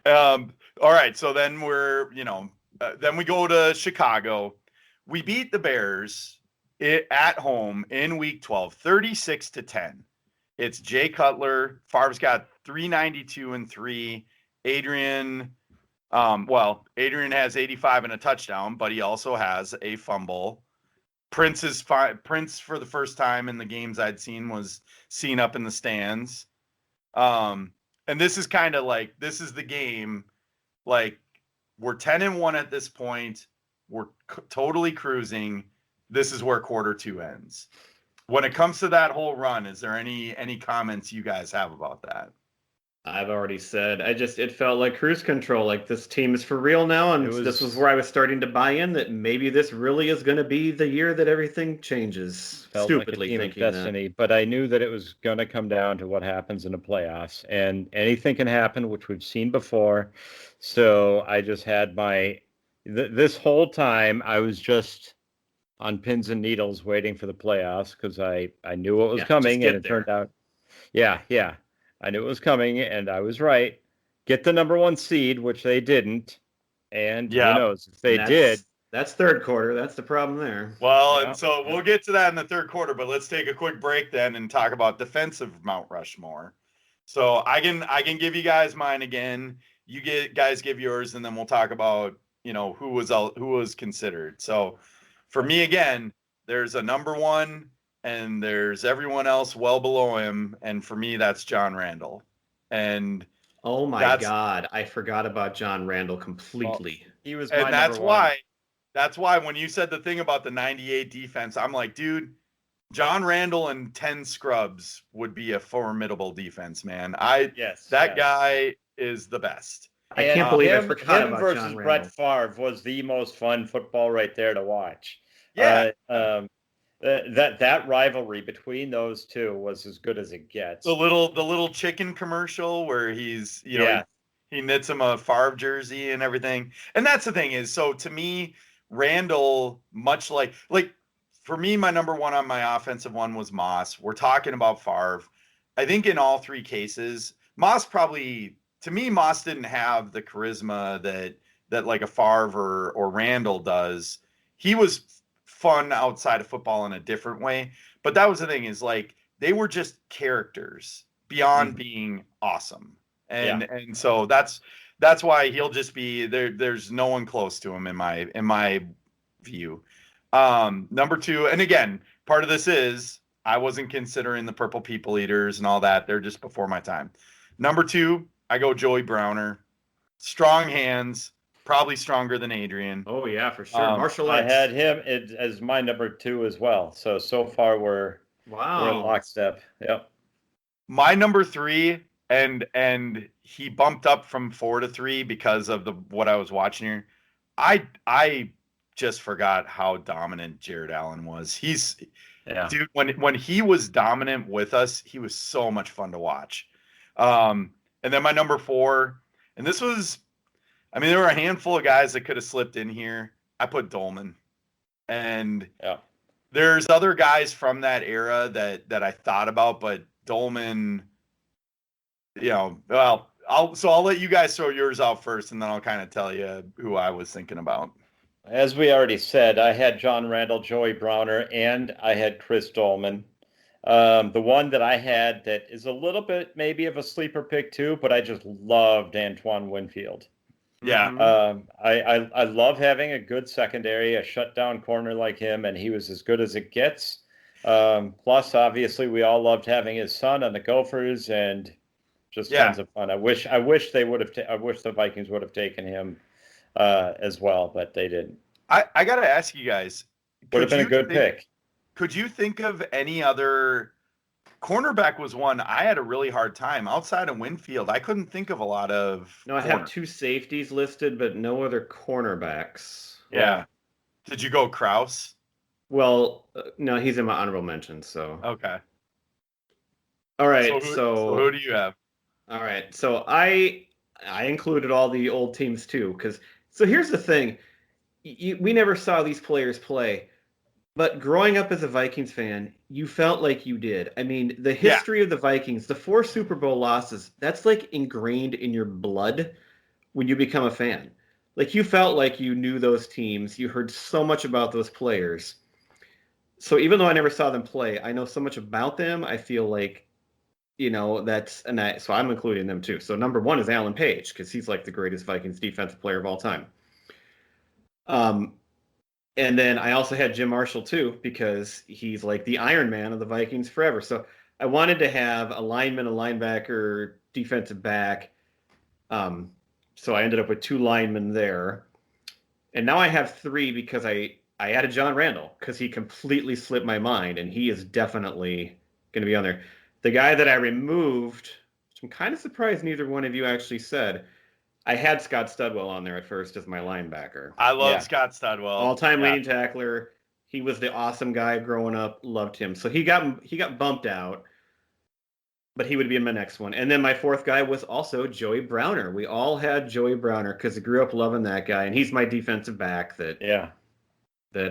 S3: All right. So then we're, then we go to Chicago. We beat the Bears at home in week 12, 36-10. It's Jay Cutler. Favre's got 392 and 3. Adrian has 85 and a touchdown, but he also has a fumble. Prince for the first time in the games I'd seen was seen up in the stands. And this is kind of like, this is the game, like, we're 10-1 at this point. We're totally cruising. This is where quarter 2 ends. When it comes to that whole run, is there any comments you guys have about that?
S1: I've already said, it felt like cruise control. Like this team is for real now. And this was where I was starting to buy in that maybe this really is going to be the year that everything changes.
S2: Felt
S1: Stupidly
S2: like a team
S1: thinking
S2: of destiny, but I knew that it was going to come down to what happens in the playoffs, and anything can happen, which we've seen before. So I just had this whole time I was just on pins and needles waiting for the playoffs because I knew what was coming, and it turned out, yeah. I knew it was coming, and I was right. Get the number 1 seed, which they didn't. And who knows if they did.
S1: That's third quarter. That's the problem there.
S3: Well, and so we'll get to that in the third quarter, but let's take a quick break then and talk about defensive Mount Rushmore. So I can give you guys mine again. You guys give yours, and then we'll talk about who was considered. So for me again, there's a number 1, and there's everyone else well below him, and for me that's John Randall. And
S1: oh my God, I forgot about John Randall completely.
S2: Well, he was,
S3: and that's why. That's why when you said the thing about the 98 defense, I'm like, dude, John Randall and 10 scrubs would be a formidable defense, man. That guy is the best.
S1: I can't believe I forgot about
S2: versus
S1: John Randall.
S2: Brett Favre was the most fun football right there to watch.
S3: Yeah.
S2: That rivalry between those two was as good as it gets.
S3: The little chicken commercial where he's he knits him a Favre jersey and everything. And that's the thing is, so to me, Randall, much like for me, my number 1 on my offensive one was Moss. We're talking about Favre. I think in all 3 cases, Moss didn't have the charisma that like a Favre or Randall does. He was fun outside of football in a different way. But that was the thing is like they were just characters beyond being awesome. And so that's why he'll just be there. There's no one close to him in my view. Number 2, and again, part of this is I wasn't considering the Purple People Eaters and all that. They're just before my time. Number 2, I go Joey Browner. Strong hands, probably stronger than Adrian.
S1: Oh yeah, for sure. Martial
S2: arts.
S1: arts.
S2: I had him as my number 2 as well. So far we're in lockstep. Yep.
S3: My number 3. And he bumped up from 4 to 3 because of what I was watching here. I just forgot how dominant Jared Allen was. Dude, when he was dominant with us, he was so much fun to watch. And then my number 4, and this was, there were a handful of guys that could have slipped in here. I put Dolman, and there's other guys from that era that I thought about, but Dolman. Well, I'll let you guys throw yours out first, and then I'll kind of tell you who I was thinking about.
S2: As we already said, I had John Randall, Joey Browner, and I had Chris Dolman. The one that I had that is a little bit maybe of a sleeper pick too, but I just loved Antoine Winfield.
S3: Yeah.
S2: I love having a good secondary, a shutdown corner like him, and he was as good as it gets. Plus, obviously, we all loved having his son on the Gophers, and just tons of fun. I wish the Vikings would have taken him as well, but they didn't.
S3: I got to ask you guys.
S2: Would have been a good pick.
S3: Could you think of any other cornerback? Was one I had a really hard time outside of Winfield. I couldn't think of a lot of.
S1: No, I have 2 safeties listed, but no other cornerbacks.
S3: Yeah. Did you go Kraus?
S1: Well, no, he's in my honorable mentions. So
S3: okay.
S1: All right.
S3: So who do you have?
S1: All right. So I included all the old teams too, so here's the thing. We never saw these players play, but growing up as a Vikings fan, you felt like you did. The history of the Vikings, the 4 Super Bowl losses, that's like ingrained in your blood when you become a fan. Like you felt like you knew those teams. You heard so much about those players. So even though I never saw them play, I know so much about them. I feel like, so I'm including them too. So number 1 is Alan Page, because he's like the greatest Vikings defensive player of all time. And then I also had Jim Marshall too, because he's like the Iron Man of the Vikings forever. So I wanted to have a lineman, a linebacker, defensive back. So I ended up with 2 linemen there. And now I have 3 because I added John Randall, because he completely slipped my mind, and he is definitely going to be on there. The guy that I removed, which I'm kind of surprised neither one of you actually said, I had Scott Studwell on there at first as my linebacker.
S3: I love Scott Studwell.
S1: All-time leading tackler. He was the awesome guy growing up. Loved him. So he got bumped out, but he would be in my next one. And then my 4th guy was also Joey Browner. We all had Joey Browner because I grew up loving that guy, and he's my defensive back that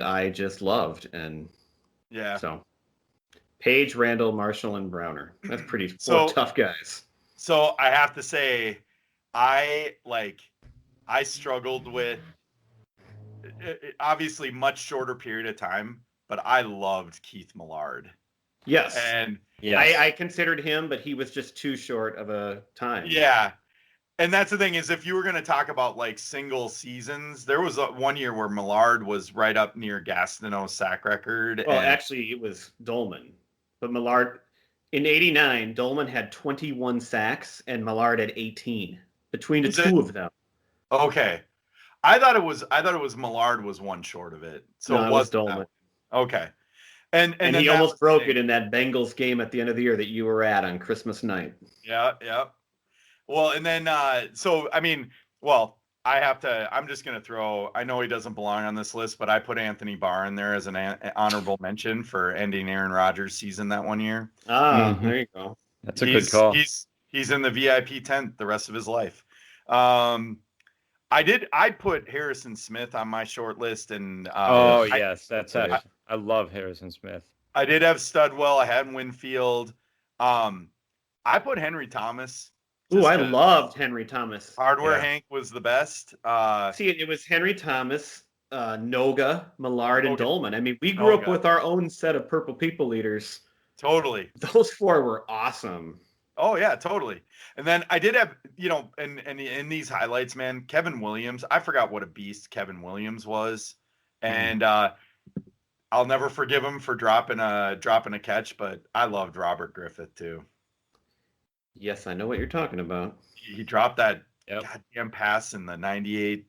S1: I just loved. And so Page, Randall, Marshall, and Browner. That's pretty 4 tough guys.
S3: So I have to say, I struggled with obviously much shorter period of time, but I loved Keith Millard.
S1: Yes.
S3: And
S2: yes.
S1: I considered him, but he was just too short of a time.
S3: Yeah. And that's the thing is, if you were going to talk about like single seasons, there was one year where Millard was right up near Gastineau's sack record.
S1: Well, actually, it was Dolman. But Millard, in 89, Dolman had 21 sacks and Millard had 18 between the two of them.
S3: Okay. I thought it was Millard was one short of it. So
S1: no, it was Dolman.
S3: Okay.
S1: And he almost broke it in that Bengals game at the end of the year that you were at on Christmas night.
S3: Yeah, yeah. Well, and then so I mean, well, I'm just going to throw, I know he doesn't belong on this list, but I put Anthony Barr in there as an honorable mention for ending Aaron Rodgers' season that one year.
S1: There you go.
S2: That's a good call.
S3: He's in the VIP tent the rest of his life. I put Harrison Smith on my short list, and
S2: yes, I love Harrison Smith.
S3: I did have Studwell. I had Winfield. I put Henry Thomas.
S1: Ooh, I loved Henry Thomas.
S3: Hardware Hank was the best.
S1: See, it was Henry Thomas, Noga, Millard, and Dolman. I mean, we grew up with our own set of Purple People leaders.
S3: Totally.
S1: Those four were awesome.
S3: Oh, yeah, totally. And then I did have, and in these highlights, man, Kevin Williams. I forgot what a beast Kevin Williams was. And I'll never forgive him for dropping a catch, but I loved Robert Griffith, too.
S1: Yes, I know what you're talking about.
S3: He dropped that goddamn pass in the 98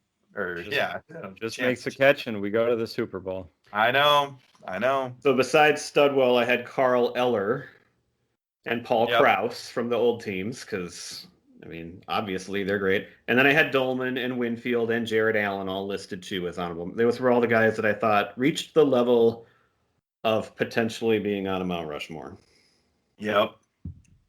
S2: just makes a catch and we go to the Super Bowl.
S3: I know.
S1: So besides Studwell, I had Carl Eller and Paul Krause from the old teams because, I mean, obviously they're great. And then I had Dolman and Winfield and Jared Allen all listed too as honorable. Those were all the guys that I thought reached the level of potentially being on a Mount Rushmore.
S3: Yep.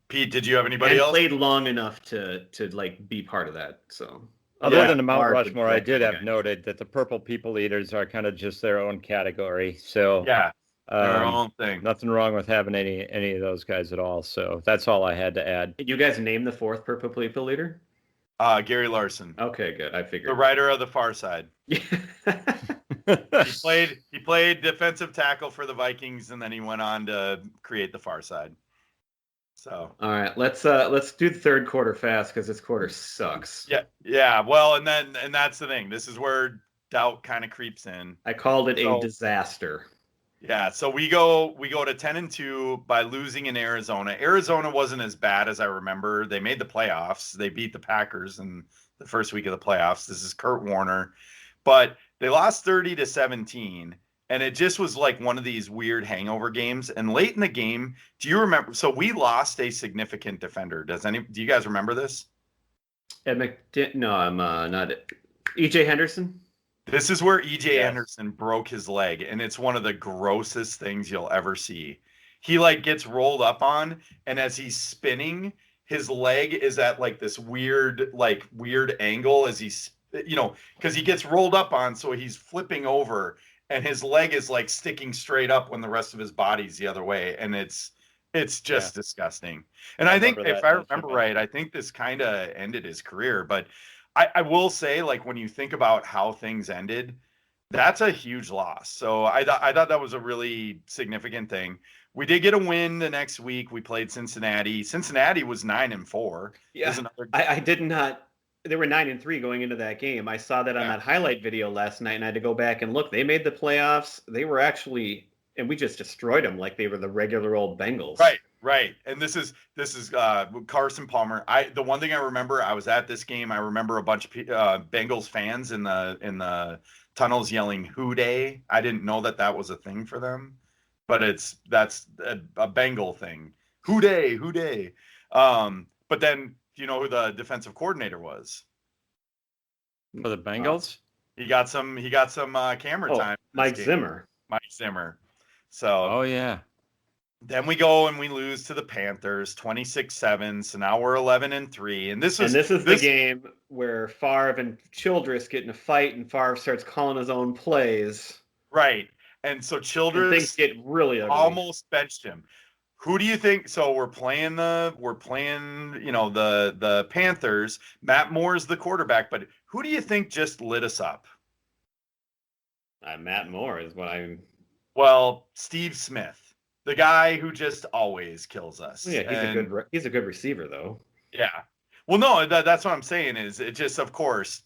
S3: Pete, did you have anybody else?
S1: Played long enough to like be part of that. So
S2: other than the Mount Rushmore, I did have noted that the Purple People leaders are kind of just their own category. So
S3: their own thing.
S2: Nothing wrong with having any of those guys at all. So that's all I had to add.
S1: Did you guys name the fourth Purple People leader?
S3: Gary Larson.
S1: Okay, good. I figured.
S3: The writer of The Far Side.
S1: Yeah.
S3: He played defensive tackle for the Vikings, and then he went on to create The Far Side. So
S1: all right, let's do the third quarter fast because this quarter sucks.
S3: Yeah. Well, and that's the thing. This is where doubt kind of creeps in.
S1: I called it a disaster.
S3: Yeah, so we go to 10-2 by losing in Arizona. Arizona wasn't as bad as I remember. They made the playoffs. They beat the Packers in the first week of the playoffs. This is Kurt Warner, but they lost 30-17. And it just was like one of these weird hangover games. And late in the game, do you remember? So we lost a significant defender. Do you guys remember this?
S1: No, I'm not. E.J. Henderson?
S3: This is where E.J. Henderson broke his leg. And it's one of the grossest things you'll ever see. He like gets rolled up on. And as he's spinning, his leg is at like this weird angle as he's, because he gets rolled up on. So he's flipping over. And his leg is like sticking straight up when the rest of his body's the other way. And it's just disgusting. And I think if I remember right, I think this kind of ended his career. But I will say, like, when you think about how things ended, that's a huge loss. So I thought that was a really significant thing. We did get a win the next week. We played Cincinnati. Cincinnati was 9-4.
S1: Yeah, I did not. They were 9-3 going into that game. I saw that on that highlight video last night, and I had to go back and look. They made the playoffs. They were actually, and we just destroyed them like they were the regular old Bengals.
S3: Right. And this is Carson Palmer. The one thing I remember, I was at this game. I remember a bunch of Bengals fans in the tunnels yelling "Who Dey." I didn't know that was a thing for them, but that's a Bengal thing. Who Dey, Who Dey. But then. Do you know who the defensive coordinator was?
S2: For the Bengals?
S3: He got some camera time.
S1: Mike Zimmer.
S3: So
S2: yeah.
S3: Then we go and we lose to the Panthers 26-7. So now we're 11-3. And this is
S1: the game where Favre and Childress get in a fight and Favre starts calling his own plays.
S3: Right. And so Childress
S1: things get really ugly.
S3: Almost benched him. Who do you think? So we're playing the Panthers. Matt Moore's the quarterback, but who do you think just lit us up?
S1: Matt Moore is what I'm.
S3: Well, Steve Smith, the guy who just always kills us.
S1: Yeah, he's a good receiver though.
S3: Yeah. Well, no, that's what I'm saying is it just, of course,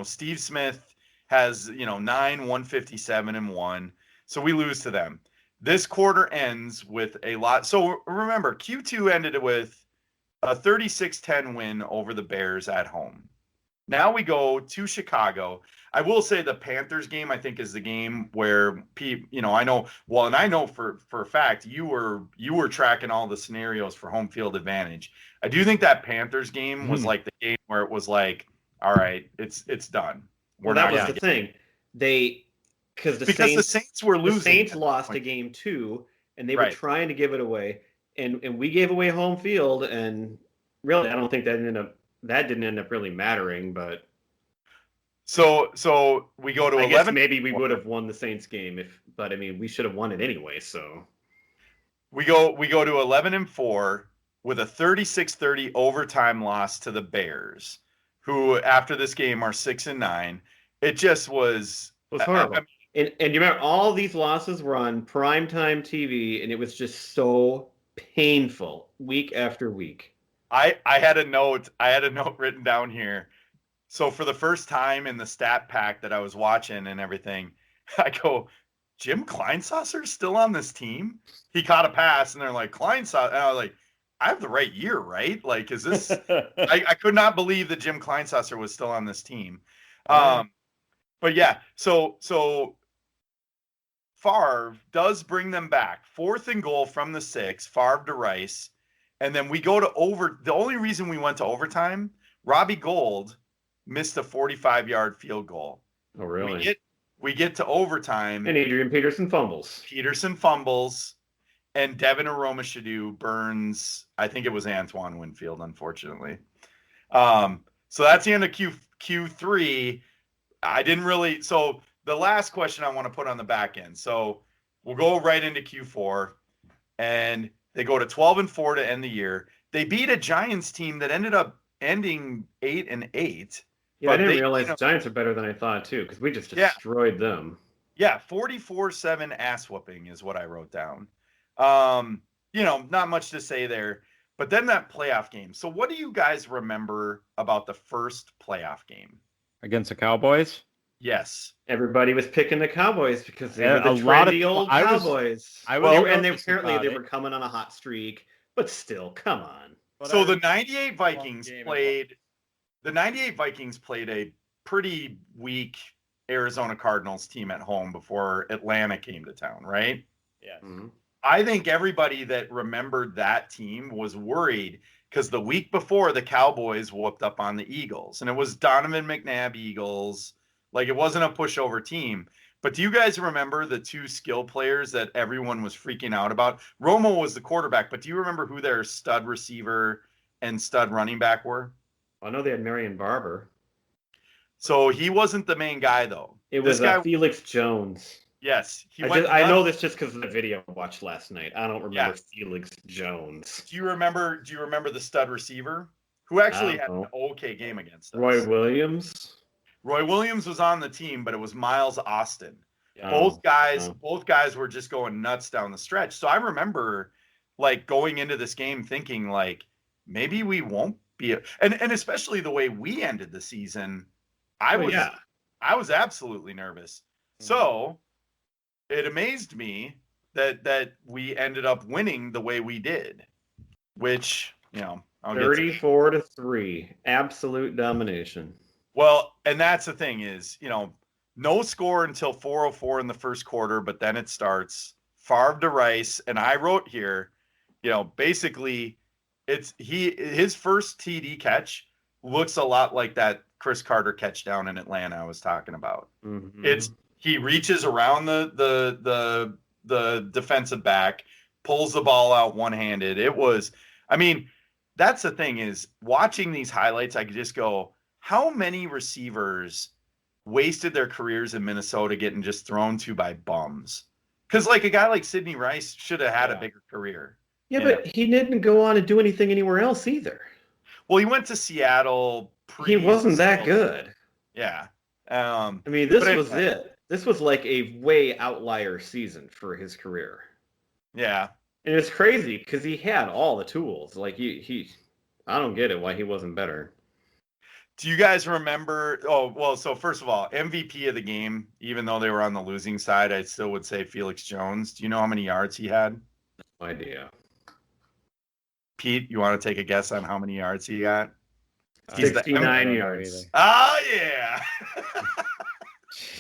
S3: Steve Smith has, 157 and 1. So we lose to them. This quarter ends with a lot. So remember, Q2 ended with a 36-10 win over the Bears at home. Now we go to Chicago. I will say the Panthers game, I think, is the game where I know for a fact you were tracking all the scenarios for home field advantage. I do think that Panthers game was like the game where it was like, all right, it's done.
S1: That was the thing. Because the
S3: Saints were losing.
S1: The Saints lost a game too, and they were trying to give it away, and we gave away home field, and really, I don't think that didn't end up really mattering, but.
S3: So we go to 11.
S1: Guess maybe we would have won the Saints game but I mean we should have won it anyway. So
S3: we go to 11-4 with a 36-30 overtime loss to the Bears, who after this game are 6-9. It just was
S1: horrible. And you remember all these losses were on primetime TV, and it was just so painful week after week.
S3: I had a note written down here. So for the first time in the stat pack that I was watching and everything, I go, Jim Kleinsasser's still on this team? He caught a pass, and they're like, Kleinsasser. And I was like, I have the right year, right? Like, is this? I could not believe that Jim Kleinsasser was still on this team. But yeah, so Favre does bring them back. 4th and goal from the 6, Favre to Rice. And then we go to the only reason we went to overtime, Robbie Gould missed a 45-yard field goal.
S1: Oh, really?
S3: We get to overtime.
S1: And Adrian Peterson fumbles.
S3: And Devin Aromashodu burns, I think it was Antoine Winfield, unfortunately. So that's the end of Q3. I didn't really – so the last question I want to put on the back end. So we'll go right into Q4, and they go to 12-4 to end the year. They beat a Giants team that ended up ending 8-8.
S1: Yeah, I didn't realize the Giants are better than I thought, too, because we just destroyed them.
S3: Yeah, 44-7 ass whooping is what I wrote down. Not much to say there. But then that playoff game. So what do you guys remember about the first playoff game?
S2: Against the Cowboys?
S3: Yes.
S1: Everybody was picking the Cowboys because they were the trendy old Cowboys. They were coming on a hot streak, but still, come on.
S3: So the 98 Vikings played a pretty weak Arizona Cardinals team at home before Atlanta came to town, right?
S2: Yeah.
S1: Mm-hmm.
S3: I think everybody that remembered that team was worried because the week before the Cowboys whooped up on the Eagles, and it was Donovan McNabb Eagles. Like, it wasn't a pushover team. But do you guys remember the 2 skill players that everyone was freaking out about? Romo was the quarterback, but do you remember who their stud receiver and stud running back were?
S1: I know they had Marion Barber.
S3: So he wasn't the main guy, though.
S1: It was Felix Jones.
S3: Yes.
S1: I know this just because of the video I watched last night. I don't remember Felix Jones.
S3: Do you remember the stud receiver? Who actually had an okay game against us?
S1: Roy Williams?
S3: Roy Williams was on the team, but it was Miles Austin.
S1: Yeah.
S3: Both guys were just going nuts down the stretch. So I remember like going into this game thinking like maybe we won't be and especially the way we ended the season, I was absolutely nervous. Mm-hmm. So it amazed me that we ended up winning the way we did, which,
S1: 34-3, absolute domination.
S3: Well, and that's the thing is, no score until 4:04 in the first quarter, but then it starts Favre to Rice. And I wrote here, basically his first TD catch looks a lot like that Chris Carter catch down in Atlanta I was talking about. Mm-hmm. He reaches around the defensive back, pulls the ball out one-handed. That's the thing is watching these highlights, I could just go, how many receivers wasted their careers in Minnesota getting just thrown to by bums? Because like a guy like Sidney Rice should have had a bigger career.
S1: Yeah, but he didn't go on to do anything anywhere else either.
S3: Well, he went to Seattle
S1: He wasn't that
S3: pre.
S1: good.
S3: Yeah.
S1: I mean,
S3: But
S1: this was
S3: anyway,
S1: it. This was like a way outlier season for his career.
S3: yeah.
S1: And it's crazy because he had all the tools. Like I don't get it why he wasn't better.
S3: Do you guys remember? Oh, well, so first of all, MVP of the game, even though they were on the losing side, I still would say Felix Jones. Do you know how many yards he had?
S1: No idea.
S3: Pete, you want to take a guess on how many yards he got?
S1: He's 69 yards.
S3: Oh, yeah.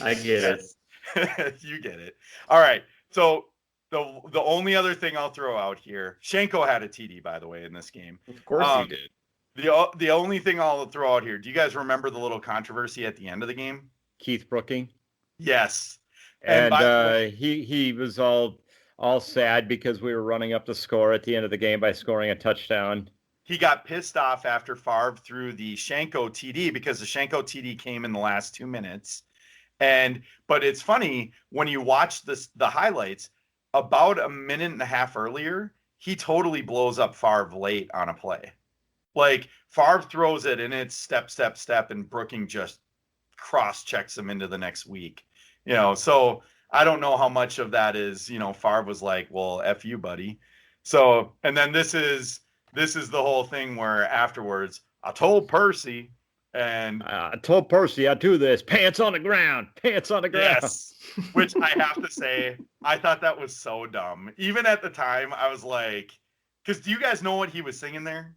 S1: I get
S3: it. You get it. All right. So the only other thing I'll throw out here, Shenko had a TD, by the way, in this game.
S1: Of course he did.
S3: The only thing I'll throw out here, do you guys remember the little controversy at the end of the game?
S2: Keith Brooking.
S3: Yes.
S2: And he was all sad because we were running up the score at the end of the game by scoring a touchdown.
S3: He got pissed off after Favre threw the Shenko TD because the Shenko TD came in the last 2 minutes. But it's funny when you watch the highlights, about a minute and a half earlier, he totally blows up Favre late on a play. Like Favre throws it and it's step, and Brooking just cross-checks him into the next week. So I don't know how much of that is, Favre was like, well, F you, buddy. So, and then this is the whole thing where afterwards, I told Percy, and
S2: I told Percy I'd do this. Pants on the ground.
S3: Yes. Which I have to say, I thought that was so dumb. Even at the time, I was like, because do you guys know what he was singing there?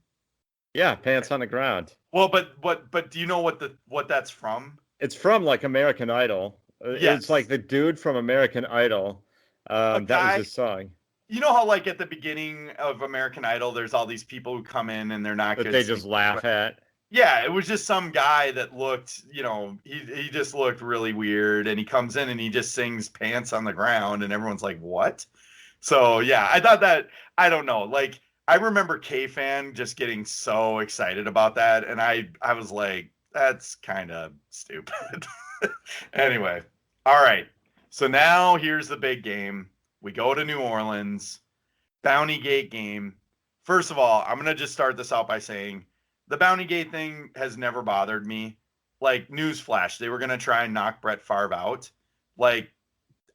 S2: Yeah, pants on the ground.
S3: Well, but do you know what that's from?
S2: It's from like American Idol.
S3: Yes.
S2: It's like the dude from American Idol. That was his song.
S3: You know how like at the beginning of American Idol, there's all these people who come in and they're not good.
S2: That they just laugh at.
S3: Yeah, it was just some guy that looked, he just looked really weird, and he comes in and he just sings "Pants on the Ground," and everyone's like, "What?" So yeah, I thought that, I don't know, like I remember K-Fan just getting so excited about that, and I was like, that's kind of stupid. Anyway, all right. So now here's the big game. We go to New Orleans, Bounty Gate game. First of all, I'm gonna just start this out by saying, the Bounty Gate thing has never bothered me. Like, newsflash, they were going to try and knock Brett Favre out. Like,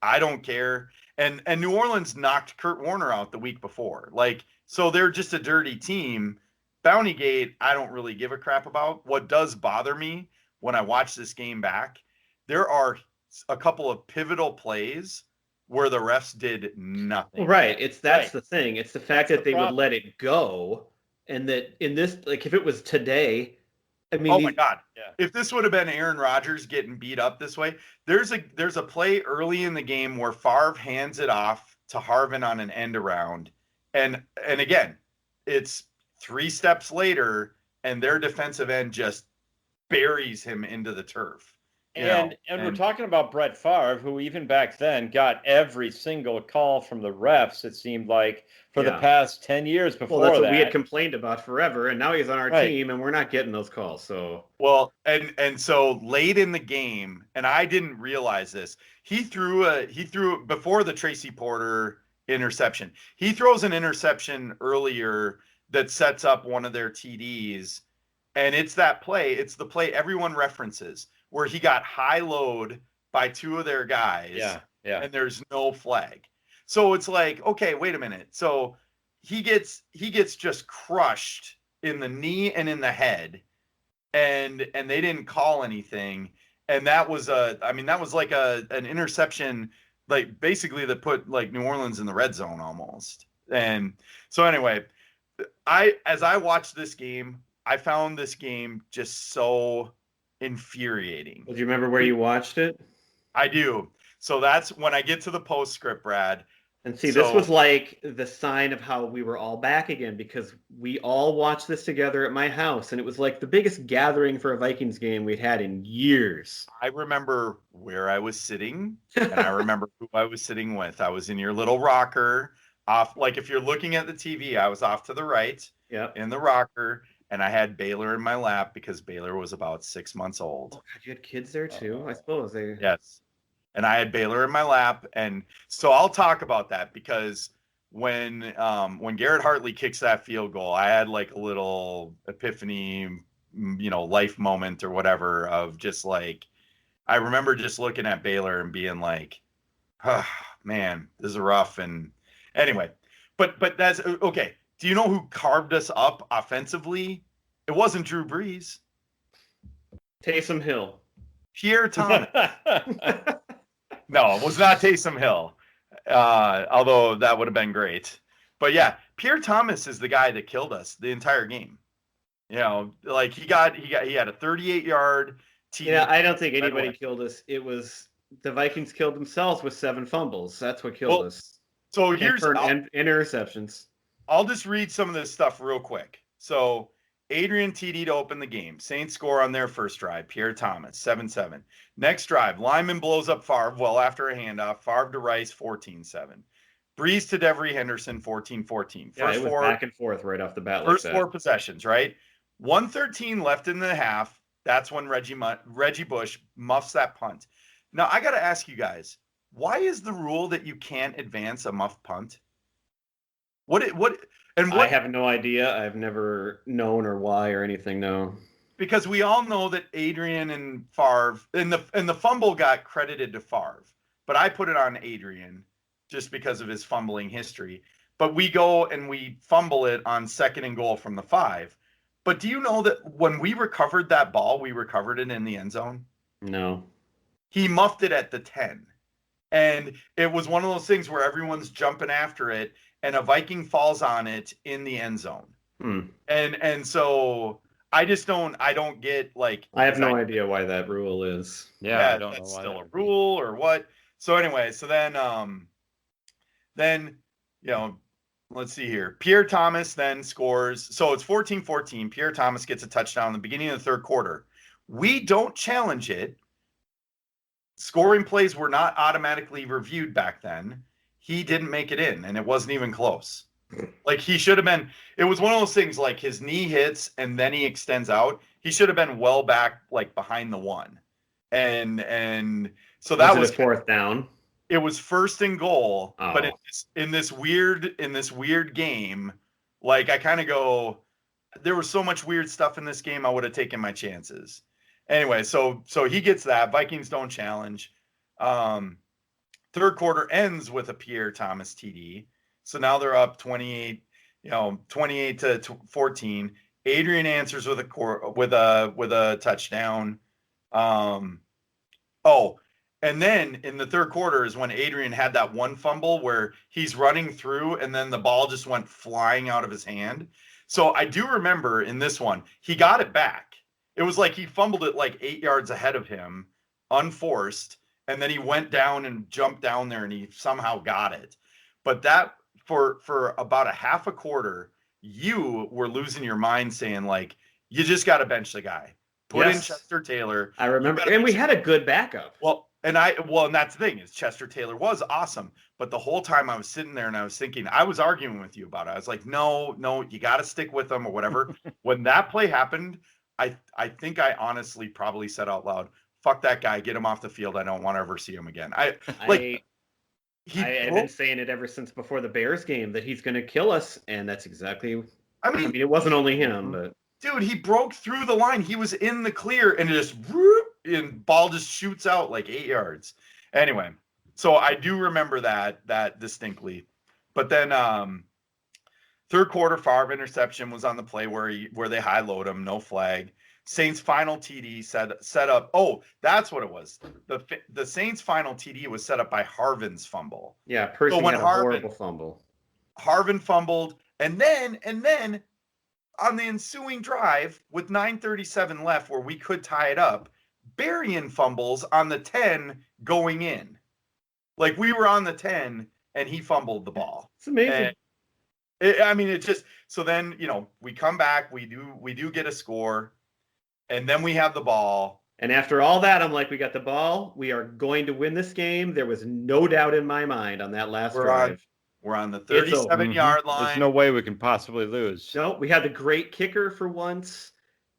S3: I don't care. And New Orleans knocked Kurt Warner out the week before. Like, so they're just a dirty team. Bounty Gate, I don't really give a crap about. What does bother me when I watch this game back, there are a couple of pivotal plays where the refs did nothing.
S1: Right. That's the thing. It's the fact that they would let it go. And that in this, like, if it was today, I mean,
S3: oh my God, yeah. If this would have been Aaron Rodgers getting beat up this way, there's a play early in the game where Favre hands it off to Harvin on an end around, and again, it's 3 steps later, and their defensive end just buries him into the turf.
S2: And we're talking about Brett Favre, who even back then got every single call from the refs, it seemed like, for the past 10 years before that.
S1: Well, that's what we had complained about forever, and now he's on our team, and we're not getting those calls. So
S3: and so late in the game, and I didn't realize this, he threw before the Tracy Porter interception. He throws an interception earlier that sets up one of their TDs, and it's that play. It's the play everyone references, where he got high load by 2 of their guys.
S2: Yeah.
S3: And there's no flag. So it's like, okay, wait a minute. So he gets just crushed in the knee and in the head, and they didn't call anything. And that was like an interception, like basically that put like New Orleans in the red zone almost. And so anyway, as I watched this game, I found this game just so infuriating.
S1: Do you remember where you watched it?
S3: I do. So that's when I get to the postscript, Brad.
S1: And see, this was like the sign of how we were all back again, because we all watched this together at my house, and it was like the biggest gathering for a Vikings game we'd had in years.
S3: I remember where I was sitting, and I remember who I was sitting with. I was in your little rocker off. Like if you're looking at the TV, I was off to the right in the rocker, and I had Baylor in my lap because Baylor was about 6 months old.
S1: Oh, God, you had kids there too, I suppose.
S3: Yes. And I had Baylor in my lap. And so I'll talk about that because when Garrett Hartley kicks that field goal, I had like a little epiphany, life moment or whatever of just like, I remember just looking at Baylor and being like, oh, man, this is rough. And anyway, but that's okay. Do you know who carved us up offensively? It wasn't Drew Brees.
S1: Taysom Hill.
S3: Pierre Thomas. No, it was not Taysom Hill. Although that would have been great. But yeah, Pierre Thomas is the guy that killed us the entire game. Like he had a 38-yard TD.
S1: Yeah, I don't think anybody killed us. It was the Vikings killed themselves with 7 fumbles. That's what killed us.
S3: So here's
S1: interceptions.
S3: I'll just read some of this stuff real quick. So Adrian TD to open the game. Saints score on their first drive. Pierre Thomas, 7-7. Next drive, Lyman blows up Favre. Well, after a handoff, Favre to Rice, 14-7. Breeze to Devery Henderson, 14-14.
S1: Yeah, it was back and forth right off the bat.
S3: First 4 possessions, right? 1:13 left in the half. That's when Reggie Bush muffs that punt. Now, I got to ask you guys, why is the rule that you can't advance a muff punt? I
S1: have no idea. I've never known or why or anything. No,
S3: because we all know that Adrian and Favre and the fumble got credited to Favre, but I put it on Adrian just because of his fumbling history. But we go and we fumble it on 2nd and goal from the 5. But do you know that when we recovered that ball, we recovered it in the end zone?
S1: No.
S3: He muffed it at the 10. And it was one of those things where everyone's jumping after it, and a Viking falls on it in the end zone. And so I don't get like.
S1: I have no idea why that rule is.
S3: Yeah, I don't know why still a rule or what. So anyway, so then let's see here. Pierre Thomas then scores. So it's 14-14. Pierre Thomas gets a touchdown in the beginning of the 3rd quarter. We don't challenge it. Scoring plays were not automatically reviewed back then. He didn't make it in, and it wasn't even close. Like he should have been. It was one of those things like his knee hits and then he extends out. He should have been well back, like behind the 1. And so that was
S1: 4th down.
S3: It was 1st and goal, but in this weird game, like I kind of go, there was so much weird stuff in this game. I would have taken my chances. Anyway, so he gets that. Vikings don't challenge. 3rd quarter ends with a Pierre Thomas TD. So now they're up 28 to 14. Adrian answers with a touchdown. And then in the 3rd quarter is when Adrian had that one fumble where he's running through and then the ball just went flying out of his hand. So I do remember in this one, he got it back. It was like he fumbled it like 8 yards ahead of him, unforced, and then he went down and jumped down there and he somehow got it. But that for about a half a quarter, you were losing your mind saying like, you just got to bench the guy. Put in Chester Taylor.
S1: I remember, and we had a good backup.
S3: And that's the thing is Chester Taylor was awesome, but the whole time I was sitting there and I was thinking, I was arguing with you about it. I was like, no, you got to stick with him or whatever. When that play happened, I think I honestly probably said out loud, "Fuck that guy, get him off the field. I don't want to ever see him again." I've been
S1: saying it ever since before the Bears game that he's going to kill us, and that's exactly. I mean, it wasn't only him, but.
S3: Dude, he broke through the line. He was in the clear and and ball just shoots out like 8 yards. Anyway, so I do remember that distinctly. But then 3rd quarter Favre interception was on the play where they high load him, no flag. Saints final TD set up. Oh, that's what it was. The Saints final TD was set up by Harvin's fumble.
S1: Yeah, Percy had a horrible fumble.
S3: Harvin fumbled, and then on the ensuing drive with 9:37 left where we could tie it up, Berrien fumbles on the 10 going in. Like we were on the 10 and he fumbled the ball.
S1: It's amazing.
S3: It's just, so then, we come back, we do get a score, and then we have the ball.
S1: And after all that, I'm like, we got the ball. We are going to win this game. There was no doubt in my mind on that last drive.
S3: We're on the 37-yard line.
S2: There's no way we can possibly lose.
S1: No, we had the great kicker for once.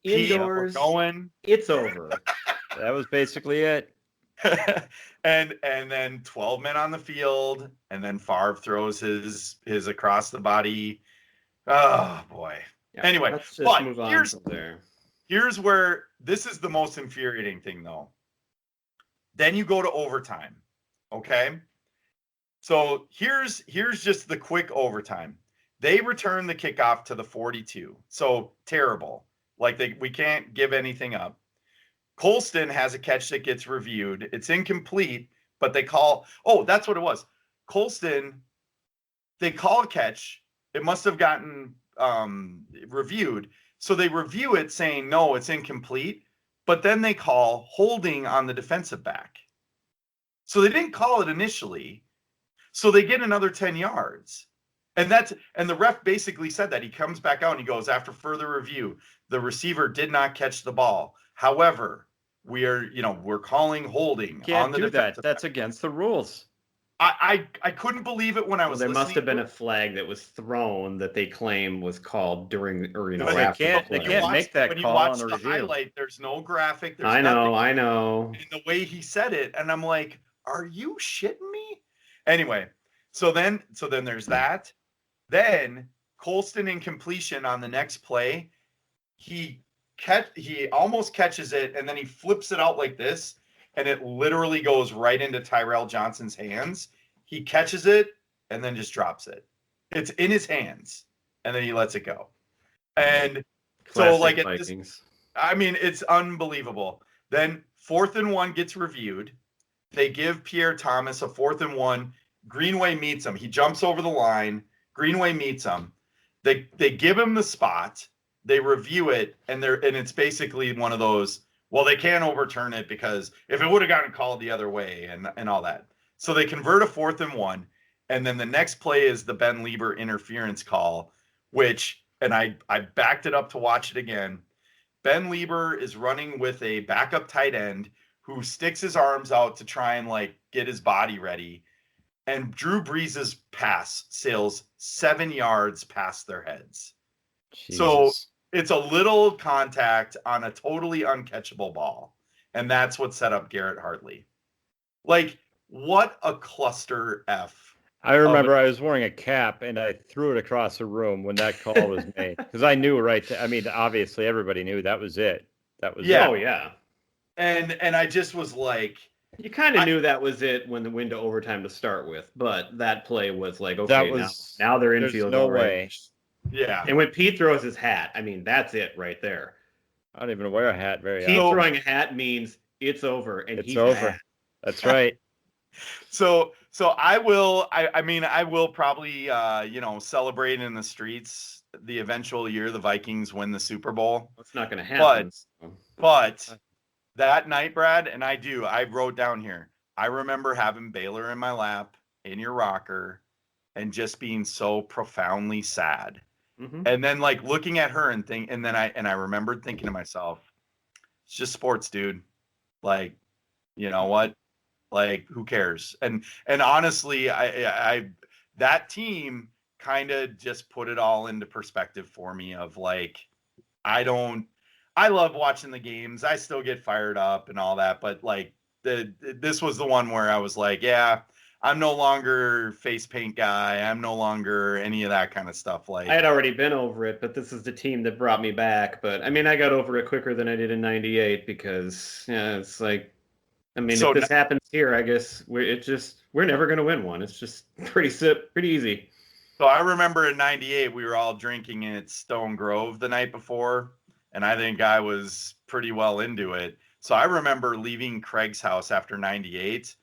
S1: Indoors.
S3: We're going.
S1: It's over.
S2: That was basically it.
S3: and then 12 men on the field, and then Favre throws his across the body. Oh boy.
S1: Yeah,
S3: Anyway,
S1: let's just move on from there.
S3: Here's where this is the most infuriating thing, though. Then you go to overtime. Okay. So here's just the quick overtime. They return the kickoff to the 42. So terrible. Like we can't give anything up. Colston has a catch that gets reviewed. It's incomplete, but they call, that's what it was. Colston, they call a catch. It must have gotten reviewed. So they review it saying, no, it's incomplete. But then they call holding on the defensive back. So they didn't call it initially. So they get another 10 yards. And the ref basically said that. He comes back out and he goes, after further review, the receiver did not catch the ball. However, we're calling holding on the defensive back.
S2: That's against the rules.
S3: I couldn't believe it when I was
S1: there
S3: listening.
S1: Must have been a flag that was thrown that they claim was called during or after
S2: the play. They can't make that call on the review.
S3: Highlight, there's no graphic. There's
S1: I know.
S3: And the way he said it, and I'm like, are you shitting me? Anyway, so then there's that. Then Colston incompletion on the next play. He almost catches it, and then he flips it out like this. And it literally goes right into Tyrell Johnson's hands. He catches it and then just drops it. It's in his hands, and then he lets it go. And
S1: classic Vikings.
S3: It's unbelievable. Then 4th and 1 gets reviewed. They give Pierre Thomas a 4th and 1. Greenway meets him. He jumps over the line. Greenway meets him. They give him the spot. They review it, and it's basically one of those. Well, they can't overturn it because if it would have gotten called the other way and all that. So they convert a 4th and 1. And then the next play is the Ben Lieber interference call, and I backed it up to watch it again. Ben Lieber is running with a backup tight end who sticks his arms out to try and get his body ready. And Drew Brees' pass sails 7 yards past their heads. Jesus. So it's a little contact on a totally uncatchable ball. And that's what set up Garrett Hartley. What a cluster F.
S2: I remember I was wearing a cap and I threw it across the room when that call was made. Because I knew obviously everybody knew that was it. That was
S3: it.
S1: Oh, yeah.
S3: And I just was like...
S1: You kind of knew that was it when the went to overtime to start with. But that play was now they're in field goal range.
S3: Yeah.
S1: And when Pete throws his hat, that's it right there.
S2: I don't even wear a hat very
S1: often. Pete throwing a hat means it's over, and
S2: it's over. That's right.
S3: So I will probably celebrate in the streets the eventual year the Vikings win the Super Bowl.
S1: That's not going to happen.
S3: But that night, Brad, and I wrote down here, I remember having Baylor in my lap in your rocker and just being so profoundly sad. Mm-hmm. And then looking at her and I remembered thinking to myself, it's just sports, dude. You know what? Who cares? And honestly, I that team kind of just put it all into perspective for me of I love watching the games. I still get fired up and all that, but this was the one where I was yeah, I'm no longer face paint guy. I'm no longer any of that kind of stuff.
S1: I had already been over it, but this is the team that brought me back. But I got over it quicker than I did in '98 because it's if this happens here, I guess we're never going to win one. It's just pretty easy.
S3: So I remember in '98 we were all drinking at Stone Grove the night before, and I think I was pretty well into it. So I remember leaving Craig's house after '98.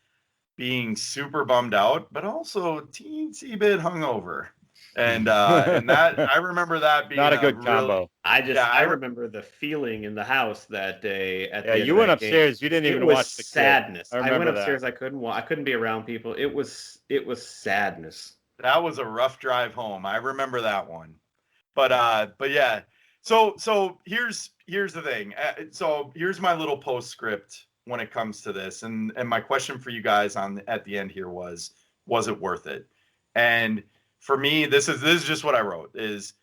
S3: Being super bummed out, but also teensy bit hungover. And that I remember that being
S2: not a good combo.
S1: I remember the feeling in the house that day.
S2: You went upstairs. You didn't even watch the
S1: sadness.
S2: I
S1: went upstairs. I couldn't be around people. It was sadness.
S3: That was a rough drive home. I remember that one. But yeah. So here's the thing. So here's my little postscript when it comes to this, and my question for you guys at the end here was it worth it? And for me, this is just what I wrote is,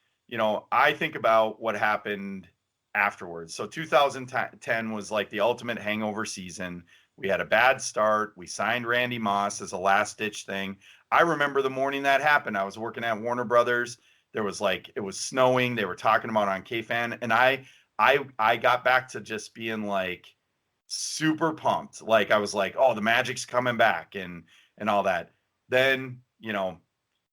S3: I think about what happened afterwards. So 2010 was the ultimate hangover season. We had a bad start. We signed Randy Moss as a last ditch thing. I remember the morning that happened. I was working at Warner Brothers. There was it was snowing. They were talking about on KFan, and I got back to just being super pumped. I was like, oh, the Magic's coming back and all that. Then,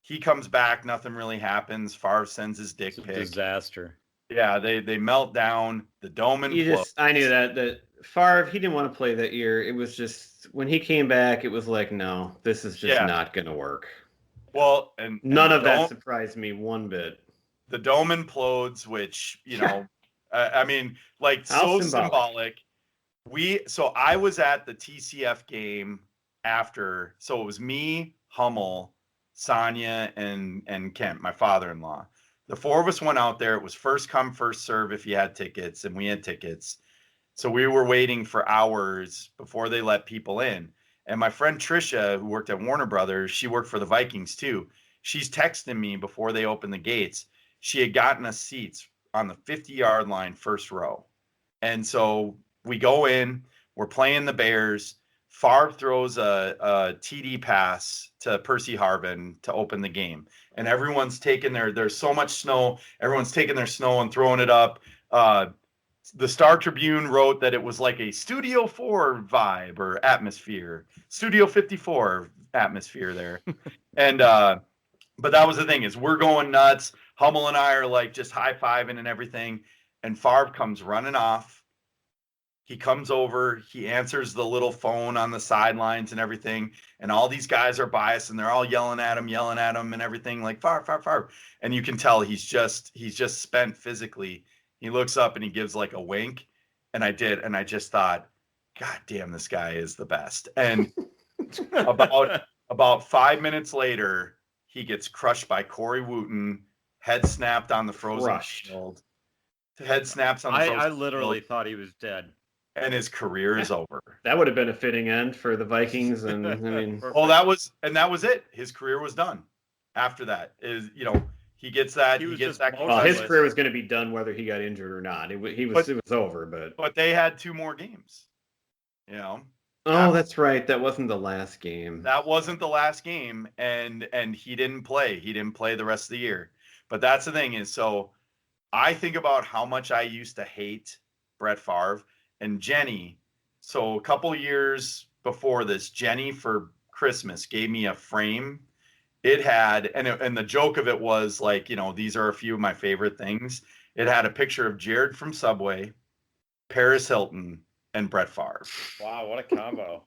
S3: he comes back, nothing really happens. Favre sends his dick pic.
S2: Disaster.
S3: Yeah, they melt down. The dome implodes.
S1: I knew that Favre, he didn't want to play that year. It was just when he came back, it was like, no, this is just not going to work.
S3: Well, and
S1: none of that surprised me one bit.
S3: The dome implodes, which I mean, so symbolic. So I was at the TCF game after. So it was me, Hummel, Sonia, and Kent, my father-in-law. The four of us went out there. It was first come, first serve if you had tickets, and we had tickets. So we were waiting for hours before they let people in. And my friend Trisha, who worked at Warner Brothers, she worked for the Vikings too. She's texting me before they opened the gates. She had gotten us seats on the 50-yard line, first row. And so we go in, we're playing the Bears. Favre throws a TD pass to Percy Harvin to open the game. And everyone's taking there's so much snow. Everyone's taking their snow and throwing it up. The Star Tribune wrote that it was like a Studio 4 vibe or atmosphere, Studio 54 atmosphere there. And, but that was the thing is we're going nuts. Hummel and I are just high-fiving and everything. And Favre comes running off. He comes over, he answers the little phone on the sidelines and everything. And all these guys are biased and they're all yelling at him and everything like Favre, Favre, Favre. And you can tell he's just spent physically. He looks up and he gives a wink. And I did. And I just thought, God damn, this guy is the best. And about 5 minutes later, he gets crushed by Corey Wooten, head snapped on the frozen field. Head snaps on the frozen
S2: I literally
S3: field,
S2: thought he was dead.
S3: and his career is over.
S1: That would have been a fitting end for the Vikings, and I mean,
S3: well, that was it. His career was done. After that, he gets that. He gets that.
S1: His career was going to be done whether he got injured or not. It was over. But
S3: they had 2 more games.
S1: Oh, that's right. That wasn't the last game.
S3: That wasn't the last game, and he didn't play. He didn't play the rest of the year. But that's the thing is, so I think about how much I used to hate Brett Favre and Jenny. So a couple years before this, Jenny for Christmas gave me a frame. It had, and the joke of it was these are a few of my favorite things. It had a picture of Jared from Subway, Paris Hilton, and Brett Favre.
S2: Wow, what a combo.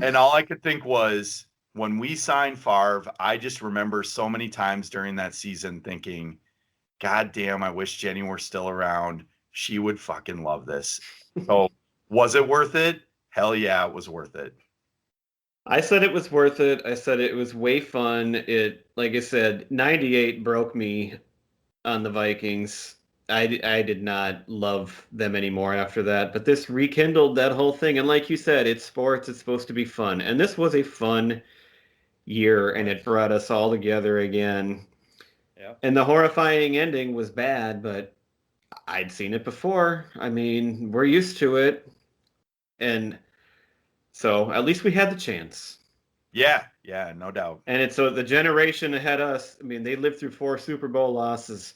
S3: And all I could think was, when we signed Favre, I just remember so many times during that season thinking, God damn, I wish Jenny were still around. She would fucking love this. So was it worth it? Hell yeah, it was worth it.
S1: I said it was worth it. I said it was way fun. It, like I said, 98 broke me on the Vikings. I did not love them anymore after that, but this rekindled that whole thing. And like you said, it's sports. It's supposed to be fun. And this was a fun year, and it brought us all together again.
S2: Yeah.
S1: And the horrifying ending was bad, but I'd seen it before. I mean, we're used to it. And so at least we had the chance.
S3: Yeah, no doubt.
S1: And it's so the generation ahead of us, I mean, they lived through 4 Super Bowl losses,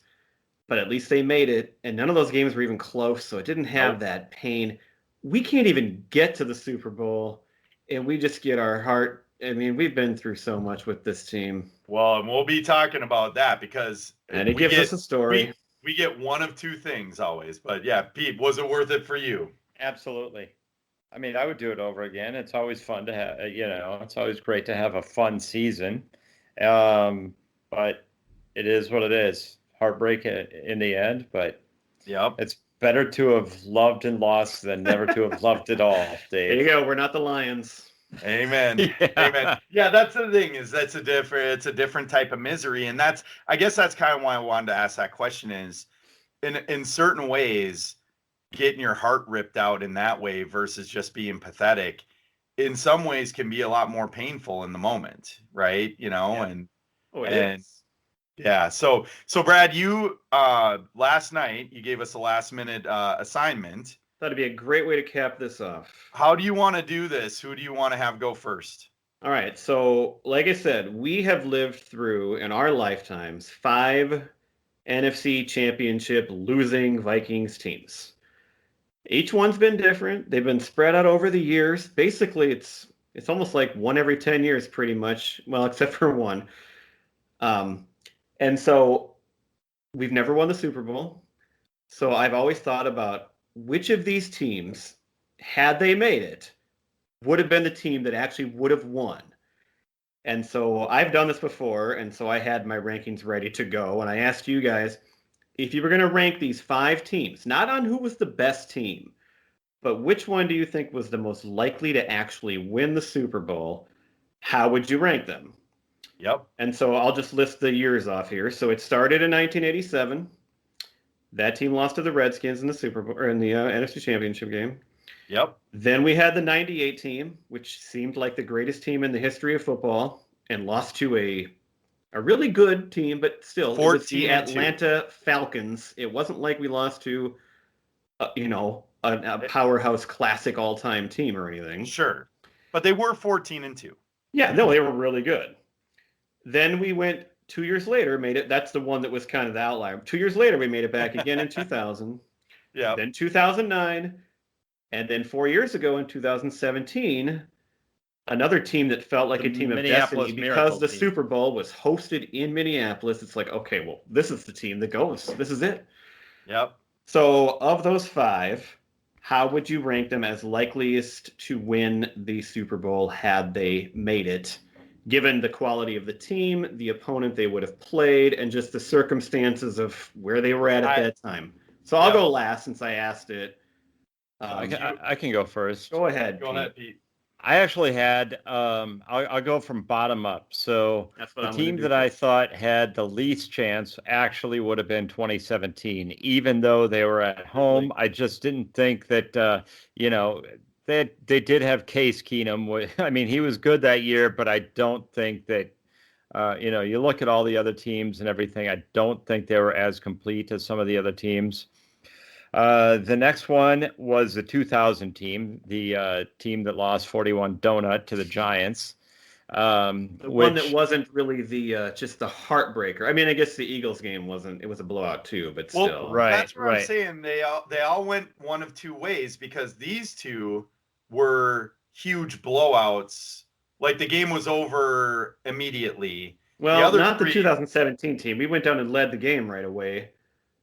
S1: but at least they made it. And none of those games were even close, so it didn't have that pain. We can't even get to the Super Bowl, and we just get our heart. I mean, we've been through so much with this team.
S3: Well, and we'll be talking about that because
S1: and it gives us a story.
S3: We get one of 2 things always. But yeah, Pete, was it worth it for you?
S2: Absolutely. I mean, I would do it over again. It's always fun to have, it's always great to have a fun season. But it is what it is. Heartbreak in the end, but
S3: yep.
S2: It's better to have loved and lost than never to have loved at all, Dave.
S1: There you go. We're not the Lions.
S3: Amen. Yeah. Amen. Yeah, that's the thing is it's a different type of misery. And I guess that's kind of why I wanted to ask that question is in certain ways, getting your heart ripped out in that way versus just being pathetic in some ways can be a lot more painful in the moment. Right.
S1: Yeah.
S3: And yeah. So Brad, you, last night you gave us a last minute, assignment.
S1: That'd be a great way to cap this off.
S3: How do you want to do this? Who do you want to have go first?
S1: All right. So, like I said, we have lived through in our lifetimes 5 NFC Championship losing Vikings teams. Each one's been different. They've been spread out over the years. Basically, it's almost like one every 10 years, pretty much. Well, except for one. And so we've never won the Super Bowl. So I've always thought about which of these teams, had they made it, would have been the team that actually would have won. And so I've done this before, and so I had my rankings ready to go. And I asked you guys, if you were going to rank these 5 teams, not on who was the best team, but which one do you think was the most likely to actually win the Super Bowl, how would you rank them?
S3: Yep.
S1: And so I'll just list the years off here. So it started in 1987. That team lost to the Redskins in the Super Bowl, or in the NFC Championship game.
S3: Yep.
S1: Then we had the 98 team, which seemed like the greatest team in the history of football, and lost to a really good team, but still, it was the Atlanta Falcons. It wasn't like we lost to, a powerhouse classic all-time team or anything.
S3: Sure. But they were 14-2.
S1: Yeah, no, they were really good. Then we went 2 years later, made it. That's the one that was kind of the outlier. 2 years later, we made it back again in 2000.
S3: Yeah.
S1: Then 2009. And then 4 years ago in 2017, another team that felt like a team of destiny because the Super Bowl was hosted in Minneapolis. It's like, okay, well, this is the team that goes. This is it.
S3: Yep.
S1: So of those 5, how would you rank them as likeliest to win the Super Bowl had they made it, given the quality of the team, the opponent they would have played, and just the circumstances of where they were at that time? So I'll go last since I asked it.
S2: I can go first.
S1: Go ahead.
S3: Go ahead, Pete.
S2: I actually had, I'll go from bottom up. So the team that I thought had the least chance actually would have been 2017, even though they were at home. I just didn't think that, they did have Case Keenum. I mean, he was good that year, but I don't think that, you look at all the other teams and everything, I don't think they were as complete as some of the other teams. The next one was the 2000 team, the team that lost 41 donut to the Giants.
S1: One that wasn't really the just the heartbreaker. I mean, I guess the Eagles game wasn't. It was a blowout too, but still.
S2: Right.
S3: That's what I'm saying. They all went one of two ways because these two were huge blowouts. Like the game was over immediately.
S1: Well, not the 2017 team. We went down and led the game right away.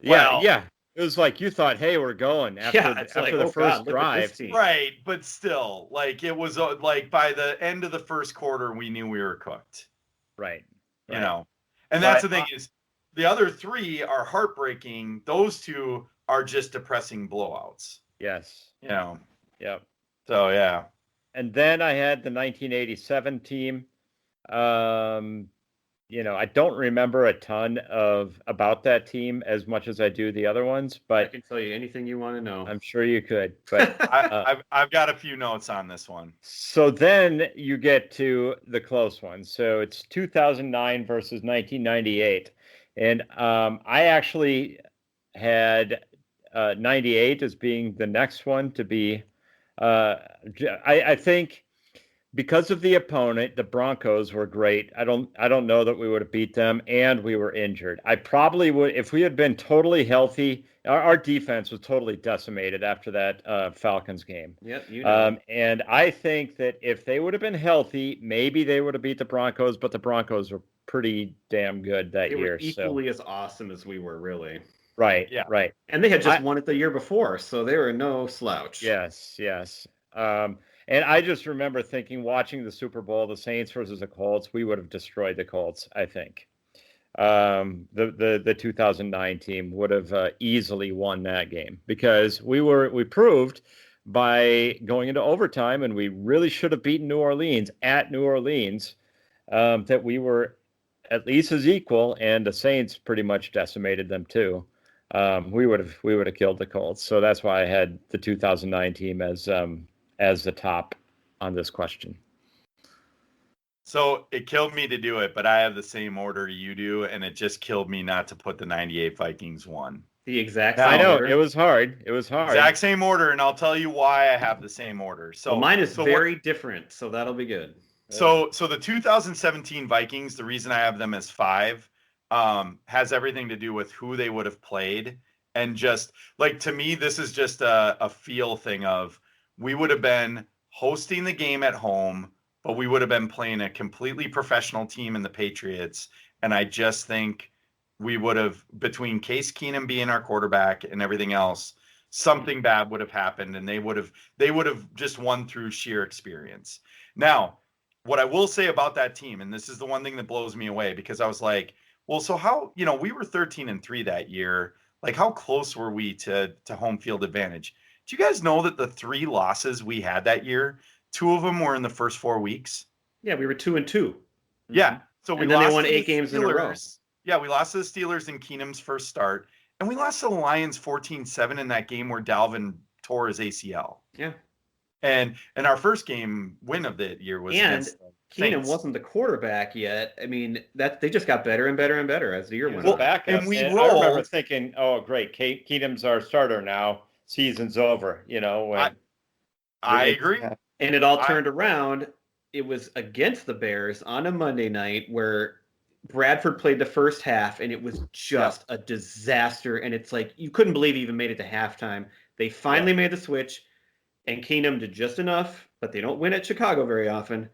S2: Yeah. It was like you thought, hey, we're going after the first drive.
S3: Right, but still, like it was like by the end of the first quarter, we knew we were cooked.
S2: Right.
S3: You know, and that's the thing is the other 3 are heartbreaking. Those 2 are just depressing blowouts.
S2: Yes.
S3: You know.
S2: Yep.
S3: So, yeah.
S2: And then I had the 1987 team. I don't remember a ton about that team as much as I do the other ones, but
S1: I can tell you anything you want to know.
S2: I'm sure you could. But
S3: I've got a few notes on this one.
S2: So then you get to the close one. So it's 2009 versus 1998, and I actually had 98 as being the next one to be. I think. Because of the opponent, the Broncos were great. I don't know that we would have beat them, and we were injured. I probably would, if we had been totally healthy. Our defense was totally decimated after that Falcons game.
S1: Yep,
S2: and I think that if they would have been healthy, maybe they would have beat the Broncos. But the Broncos were pretty damn good that year.
S1: They were equally as awesome as we were, really.
S2: Right. Yeah. Right.
S1: And they had just won it the year before, so they were no slouch.
S2: Yes. And I just remember thinking, watching the Super Bowl, the Saints versus the Colts, we would have destroyed the Colts, I think. The 2009 team would have easily won that game because we proved by going into overtime, and we really should have beaten New Orleans at New Orleans, that we were at least as equal, and the Saints pretty much decimated them too. We would have killed the Colts. So that's why I had the 2009 team as the top on this question.
S3: So it killed me to do it, but I have the same order you do, and it just killed me not to put the 98 Vikings 1.
S1: The exact
S3: Now,
S1: same
S2: I know
S1: order.
S2: it was hard. It was hard.
S3: Exact same order, and I'll tell you why I have the same order. So
S1: well, mine is
S3: so
S1: very different, so that'll be good.
S3: So the 2017 Vikings, the reason I have them as 5, has everything to do with who they would have played, and just like to me, this is just a feel thing of we would have been hosting the game at home, but we would have been playing a completely professional team in the Patriots, and I just think we would have, between Case Keenum being our quarterback and everything else, something bad would have happened, and they would have just won through sheer experience. Now, what I will say about that team, and this is the one thing that blows me away, because I was like, well, so how, we were 13-3 that year. Like, how close were we to home field advantage? Do you guys know that the 3 losses we had that year, 2 of them were in the first 4 weeks?
S1: Yeah, we were 2-2.
S3: Yeah. So we
S1: And then
S3: lost
S1: they won
S3: to the
S1: 8 games in a row.
S3: Steelers. Yeah, we lost to the Steelers in Keenum's first start. And we lost to the Lions 14-7 in that game where Dalvin tore his ACL.
S1: Yeah.
S3: And our first game win of the year was against the
S1: Keenum
S3: Saints.
S1: wasn't the quarterback yet. I mean, that they just got better and better and better as the year went on.
S3: And we
S2: I remember thinking, "Oh, great, Keenum's our starter now. Season's over."
S3: I agree.
S1: And it all turned around. It was against the Bears on a Monday night where Bradford played the first half, and it was just a disaster. And it's like you couldn't believe he even made it to halftime. They finally made the switch, and Keenum did just enough, but they don't win at Chicago very often.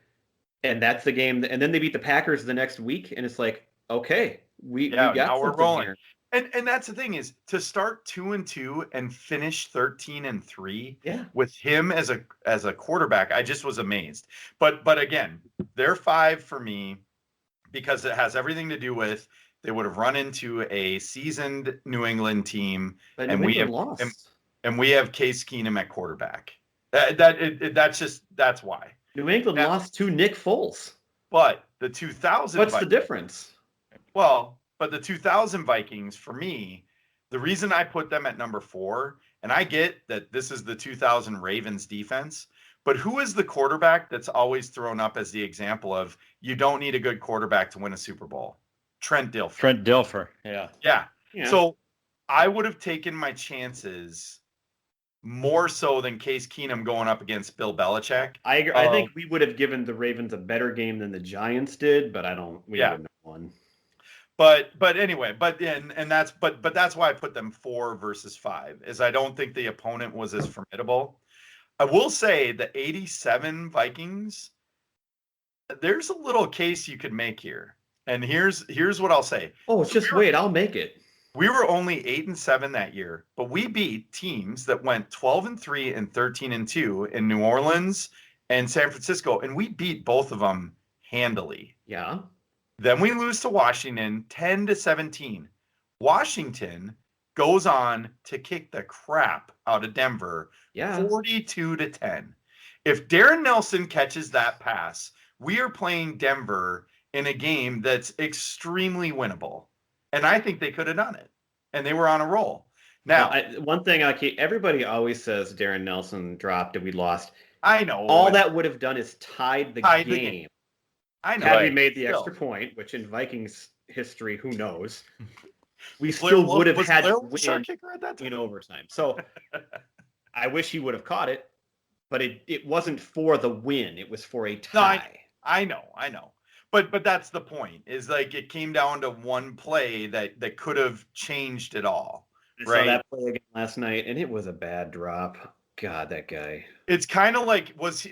S1: And that's the game. And then they beat the Packers the next week, and it's like, okay, we got
S3: now we're rolling.
S1: Here.
S3: And that's the thing, is to start 2-2 and finish 13-3 with him as a quarterback. I just was amazed. But again, they're 5 for me because it has everything to do with they would have run into a seasoned New England team,
S1: but
S3: and we have
S1: lost.
S3: And we have Case Keenum at quarterback. That's why.
S1: New England lost to Nick Foles.
S3: But the 2000
S1: What's the difference?
S3: Well, but the 2000 Vikings, for me, the reason I put them at number 4, and I get that this is the 2000 Ravens defense, but who is the quarterback that's always thrown up as the example of you don't need a good quarterback to win a Super Bowl? Trent Dilfer. Yeah. So I would have taken my chances more so than Case Keenum going up against Bill Belichick.
S1: I agree. I think we would have given the Ravens a better game than the Giants did, but we wouldn't have won.
S3: But anyway, that's why I put them 4 versus 5, is I don't think the opponent was as formidable. I will say the 87 Vikings, there's a little case you could make here. And here's what I'll say.
S1: Oh, just wait, I'll make it.
S3: We were only 8-7 that year, but we beat teams that went 12-3 and 13-2 in New Orleans and San Francisco, and we beat both of them handily.
S1: Yeah.
S3: Then we lose to Washington 10-17. Washington goes on to kick the crap out of Denver 42-10. If Darren Nelson catches that pass, we are playing Denver in a game that's extremely winnable. And I think they could have done it. And they were on a roll. Now,
S1: one thing everybody always says Darren Nelson dropped and we lost.
S3: I know.
S1: All that would have done is tied the game.
S3: I know.
S1: Had we made the extra point, which in Vikings history, who knows? We still would have had to win in overtime. So I wish he would have caught it, but it wasn't for the win. It was for a tie.
S3: No, I know. But that's the point, is like it came down to one play that could have changed it all.
S1: Right. I saw that play again last night, and it was a bad drop. God, that guy.
S3: It's kind of like, was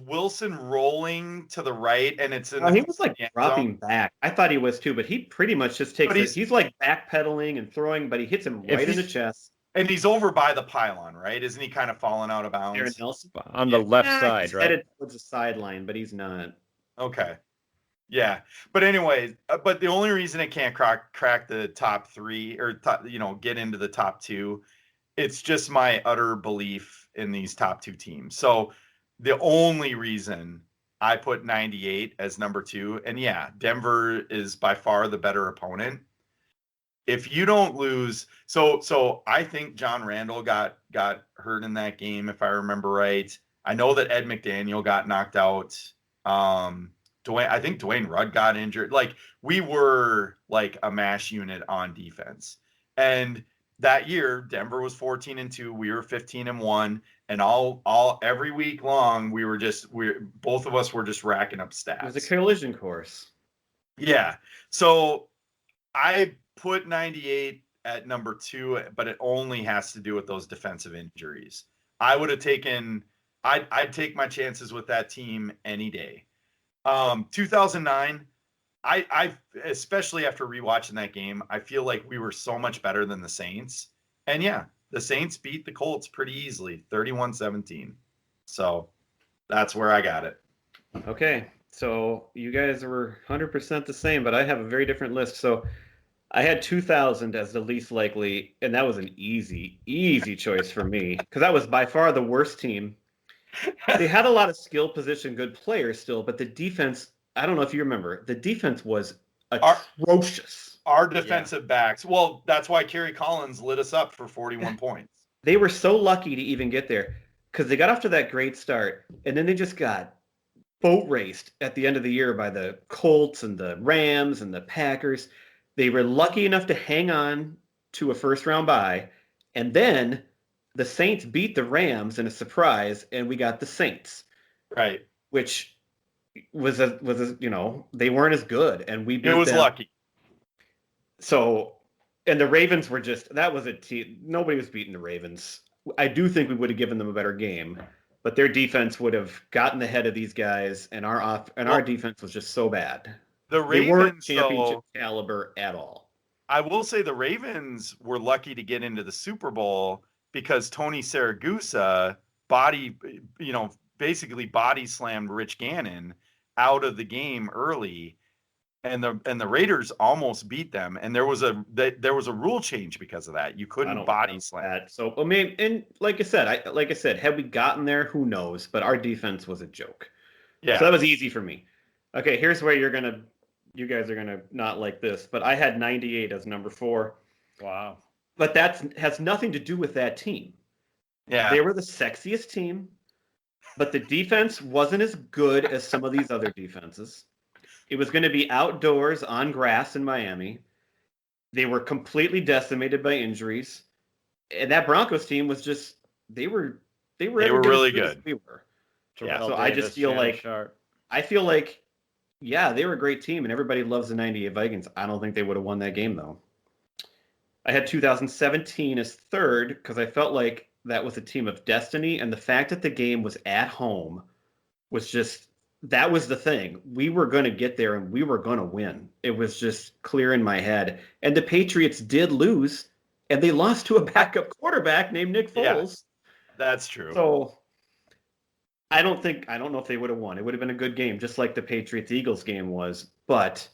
S3: Wilson rolling to the right, and it's in
S1: he was like dropping back. I thought he was too, but he pretty much just takes it. He's like backpedaling and throwing, but he hits him right in the chest.
S3: And he's over by the pylon, right? Isn't he kind of falling out of bounds?
S1: Darren Nelson?
S2: On the left side,
S1: he's
S2: right?
S1: Headed towards the sideline, but he's not.
S3: Okay. Yeah. But anyway, but the only reason it can't crack the top 3 or get into the top 2, it's just my utter belief in these top 2 teams. So the only reason I put 98 as number 2, and Denver is by far the better opponent. If you don't lose, so I think John Randall got hurt in that game, if I remember right. I know that Ed McDaniel got knocked out. I think Dwayne Rudd got injured. Like, we were like a mash unit on defense. And that year, Denver was 14-2. We were 15-1, and every week long, both of us were just racking up stats.
S1: It was a collision course.
S3: Yeah. So I put 98 at number 2, but it only has to do with those defensive injuries. I'd take my chances with that team any day. 2009, I especially after rewatching that game, I feel like we were so much better than the Saints. And yeah, the Saints beat the Colts pretty easily, 31-17. So that's where I got it.
S1: Okay, so you guys were 100% the same, but I have a very different list. So I had 2000 as the least likely, and that was an easy choice for me because that was by far the worst team. They had a lot of skill position, good players still, but the defense, I don't know if you remember, the defense was atrocious.
S3: Our defensive backs, well, that's why Kerry Collins lit us up for 41 points.
S1: They were so lucky to even get there because they got off to that great start, and then they just got boat raced at the end of the year by the Colts and the Rams and the Packers. They were lucky enough to hang on to a first-round bye, and then the Saints beat the Rams in a surprise, and we got the Saints.
S3: Right.
S1: Which was they weren't as good, and we beat them.
S3: It was lucky.
S1: So, and the Ravens were that was a team. Nobody was beating the Ravens. I do think we would have given them a better game, but their defense would have gotten ahead of these guys, and our defense was just so bad.
S3: The Ravens,
S1: they weren't championship caliber at all.
S3: I will say the Ravens were lucky to get into the Super Bowl because Tony Siragusa basically body slammed Rich Gannon out of the game early, and the Raiders almost beat them. And there was a rule change because of that. You couldn't body slam
S1: that. So I mean, and like I said, had we gotten there, who knows? But our defense was a joke. Yeah. So that was easy for me. Okay, here's where you guys are gonna not like this, but I had 98 as number 4.
S2: Wow.
S1: But that has nothing to do with that team.
S3: Yeah.
S1: They were the sexiest team, but the defense wasn't as good as some of these other defenses. It was going to be outdoors on grass in Miami. They were completely decimated by injuries. And that Broncos team was just they were
S3: really good.
S1: We were.
S2: Yeah,
S1: so I just feel like they were a great team, and everybody loves the 98 Vikings. I don't think they would have won that game, though. I had 2017 as third because I felt like that was a team of destiny, and the fact that the game was at home was that was the thing. We were going to get there, and we were going to win. It was just clear in my head. And the Patriots did lose, and they lost to a backup quarterback named Nick Foles.
S3: Yeah, that's true.
S1: So I don't know if they would have won. It would have been a good game, just like the Patriots-Eagles game was. But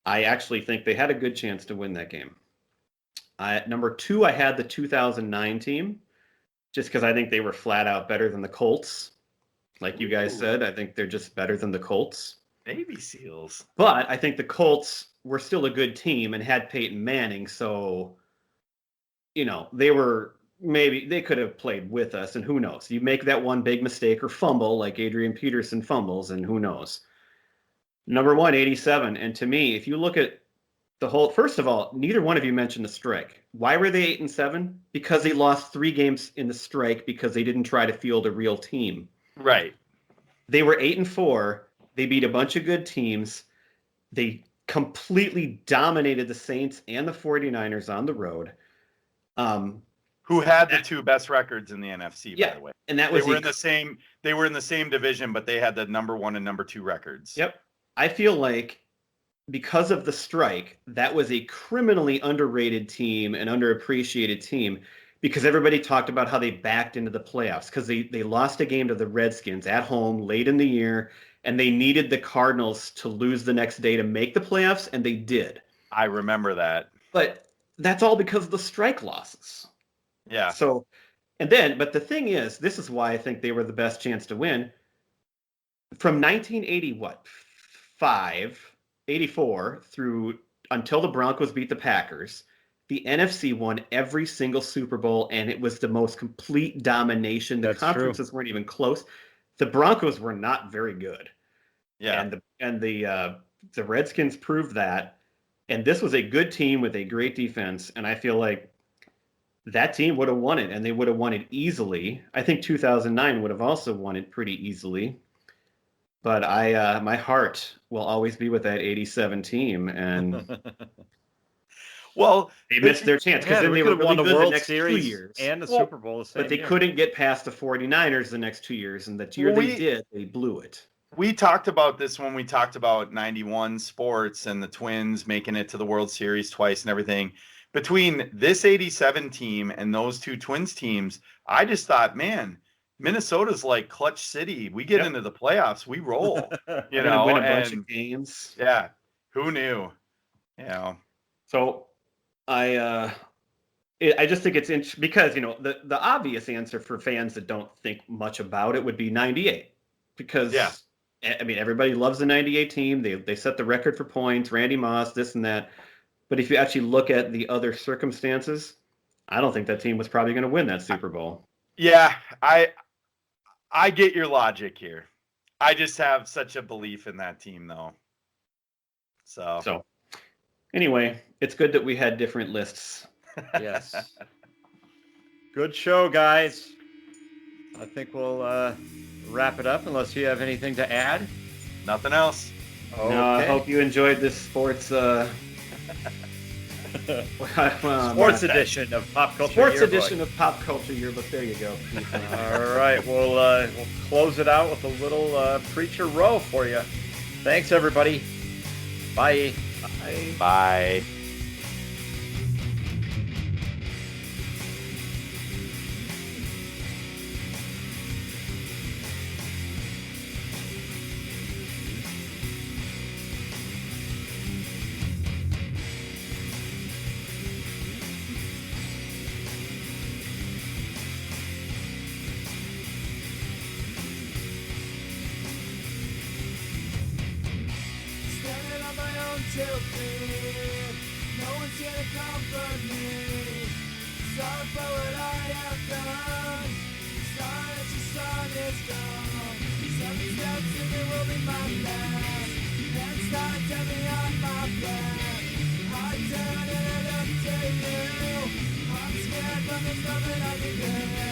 S1: I actually think they had a good chance to win that game. Number 2, I had the 2009 team, just because I think they were flat out better than the Colts. Like you guys said, I think they're just better than the Colts.
S3: Navy SEALs.
S1: But I think the Colts were still a good team and had Peyton Manning, so they could have played with us, and who knows? You make that one big mistake or fumble like Adrian Peterson fumbles, and who knows? Number 1, 87. And to me, if you look at the whole, first of all, neither one of you mentioned the strike. Why were they 8-7? Because they lost 3 games in the strike because they didn't try to field a real team.
S3: Right.
S1: They were 8-4. They beat a bunch of good teams. They completely dominated the Saints and the 49ers on the road.
S3: Who had the 2 best records in the NFC, by the way.
S1: And that was
S3: they were in the same division, but they had the number 1 and number 2 records.
S1: Yep. I feel like because of the strike, that was a criminally underrated team and underappreciated team because everybody talked about how they backed into the playoffs because they lost a game to the Redskins at home late in the year, and they needed the Cardinals to lose the next day to make the playoffs, and they did.
S3: I remember that.
S1: But that's all because of the strike losses.
S3: Yeah.
S1: So, but the thing is, this is why I think they were the best chance to win. From 1984 through until the Broncos beat the Packers, the NFC won every single Super Bowl, and it was the most complete domination. The conferences weren't even close. The Broncos were not very good.
S3: Yeah.
S1: And the Redskins proved that. And this was a good team with a great defense, and I feel like that team would have won it, and they would have won it easily. I think 2009 would have also won it pretty easily. But my heart will always be with that 87 team, and
S3: well,
S1: they missed their chance because then they
S2: could
S1: were
S2: have won
S1: really
S2: the
S1: good
S2: World
S1: the next
S2: Series
S1: 2 years.
S2: and the Super Bowl the same
S1: But they
S2: year.
S1: couldn't get past the 49ers the next 2 years, and the year they did, they blew it.
S3: We talked about this when we talked about 91 sports and the Twins making it to the World Series twice and everything. Between this 87 team and those two Twins teams, I just thought, man, Minnesota's like Clutch City. We get into the playoffs, we roll. You know,
S1: win a bunch of games.
S3: Yeah, who knew? You know.
S1: So I just think it's interesting because the obvious answer for fans that don't think much about it would be 98 because I mean everybody loves the 98 team. They set the record for points, Randy Moss, this and that. But if you actually look at the other circumstances, I don't think that team was probably going to win that Super Bowl.
S3: Yeah, I get your logic here. I just have such a belief in that team, though. So
S1: anyway, it's good that we had different lists.
S2: Yes. Good show, guys. I think we'll wrap it up unless you have anything to add.
S3: Nothing else.
S2: Okay.
S1: No, I hope you enjoyed this sports
S2: sports edition of Pop Culture
S1: Sports
S2: Yearbook.
S1: edition of Pop Culture Yearbook. There you go.
S2: All right, we'll close it out with a little Preacher Row for you. Thanks, everybody. Bye.
S1: Bye.
S3: Bye.
S4: No one's here to comfort me. Sorry for what I have done. Sorry that your son is gone. 7 steps and it will be my last. Next time, tell me on my plan. I turn and I look to you. I'm scared, but there's nothing I can do.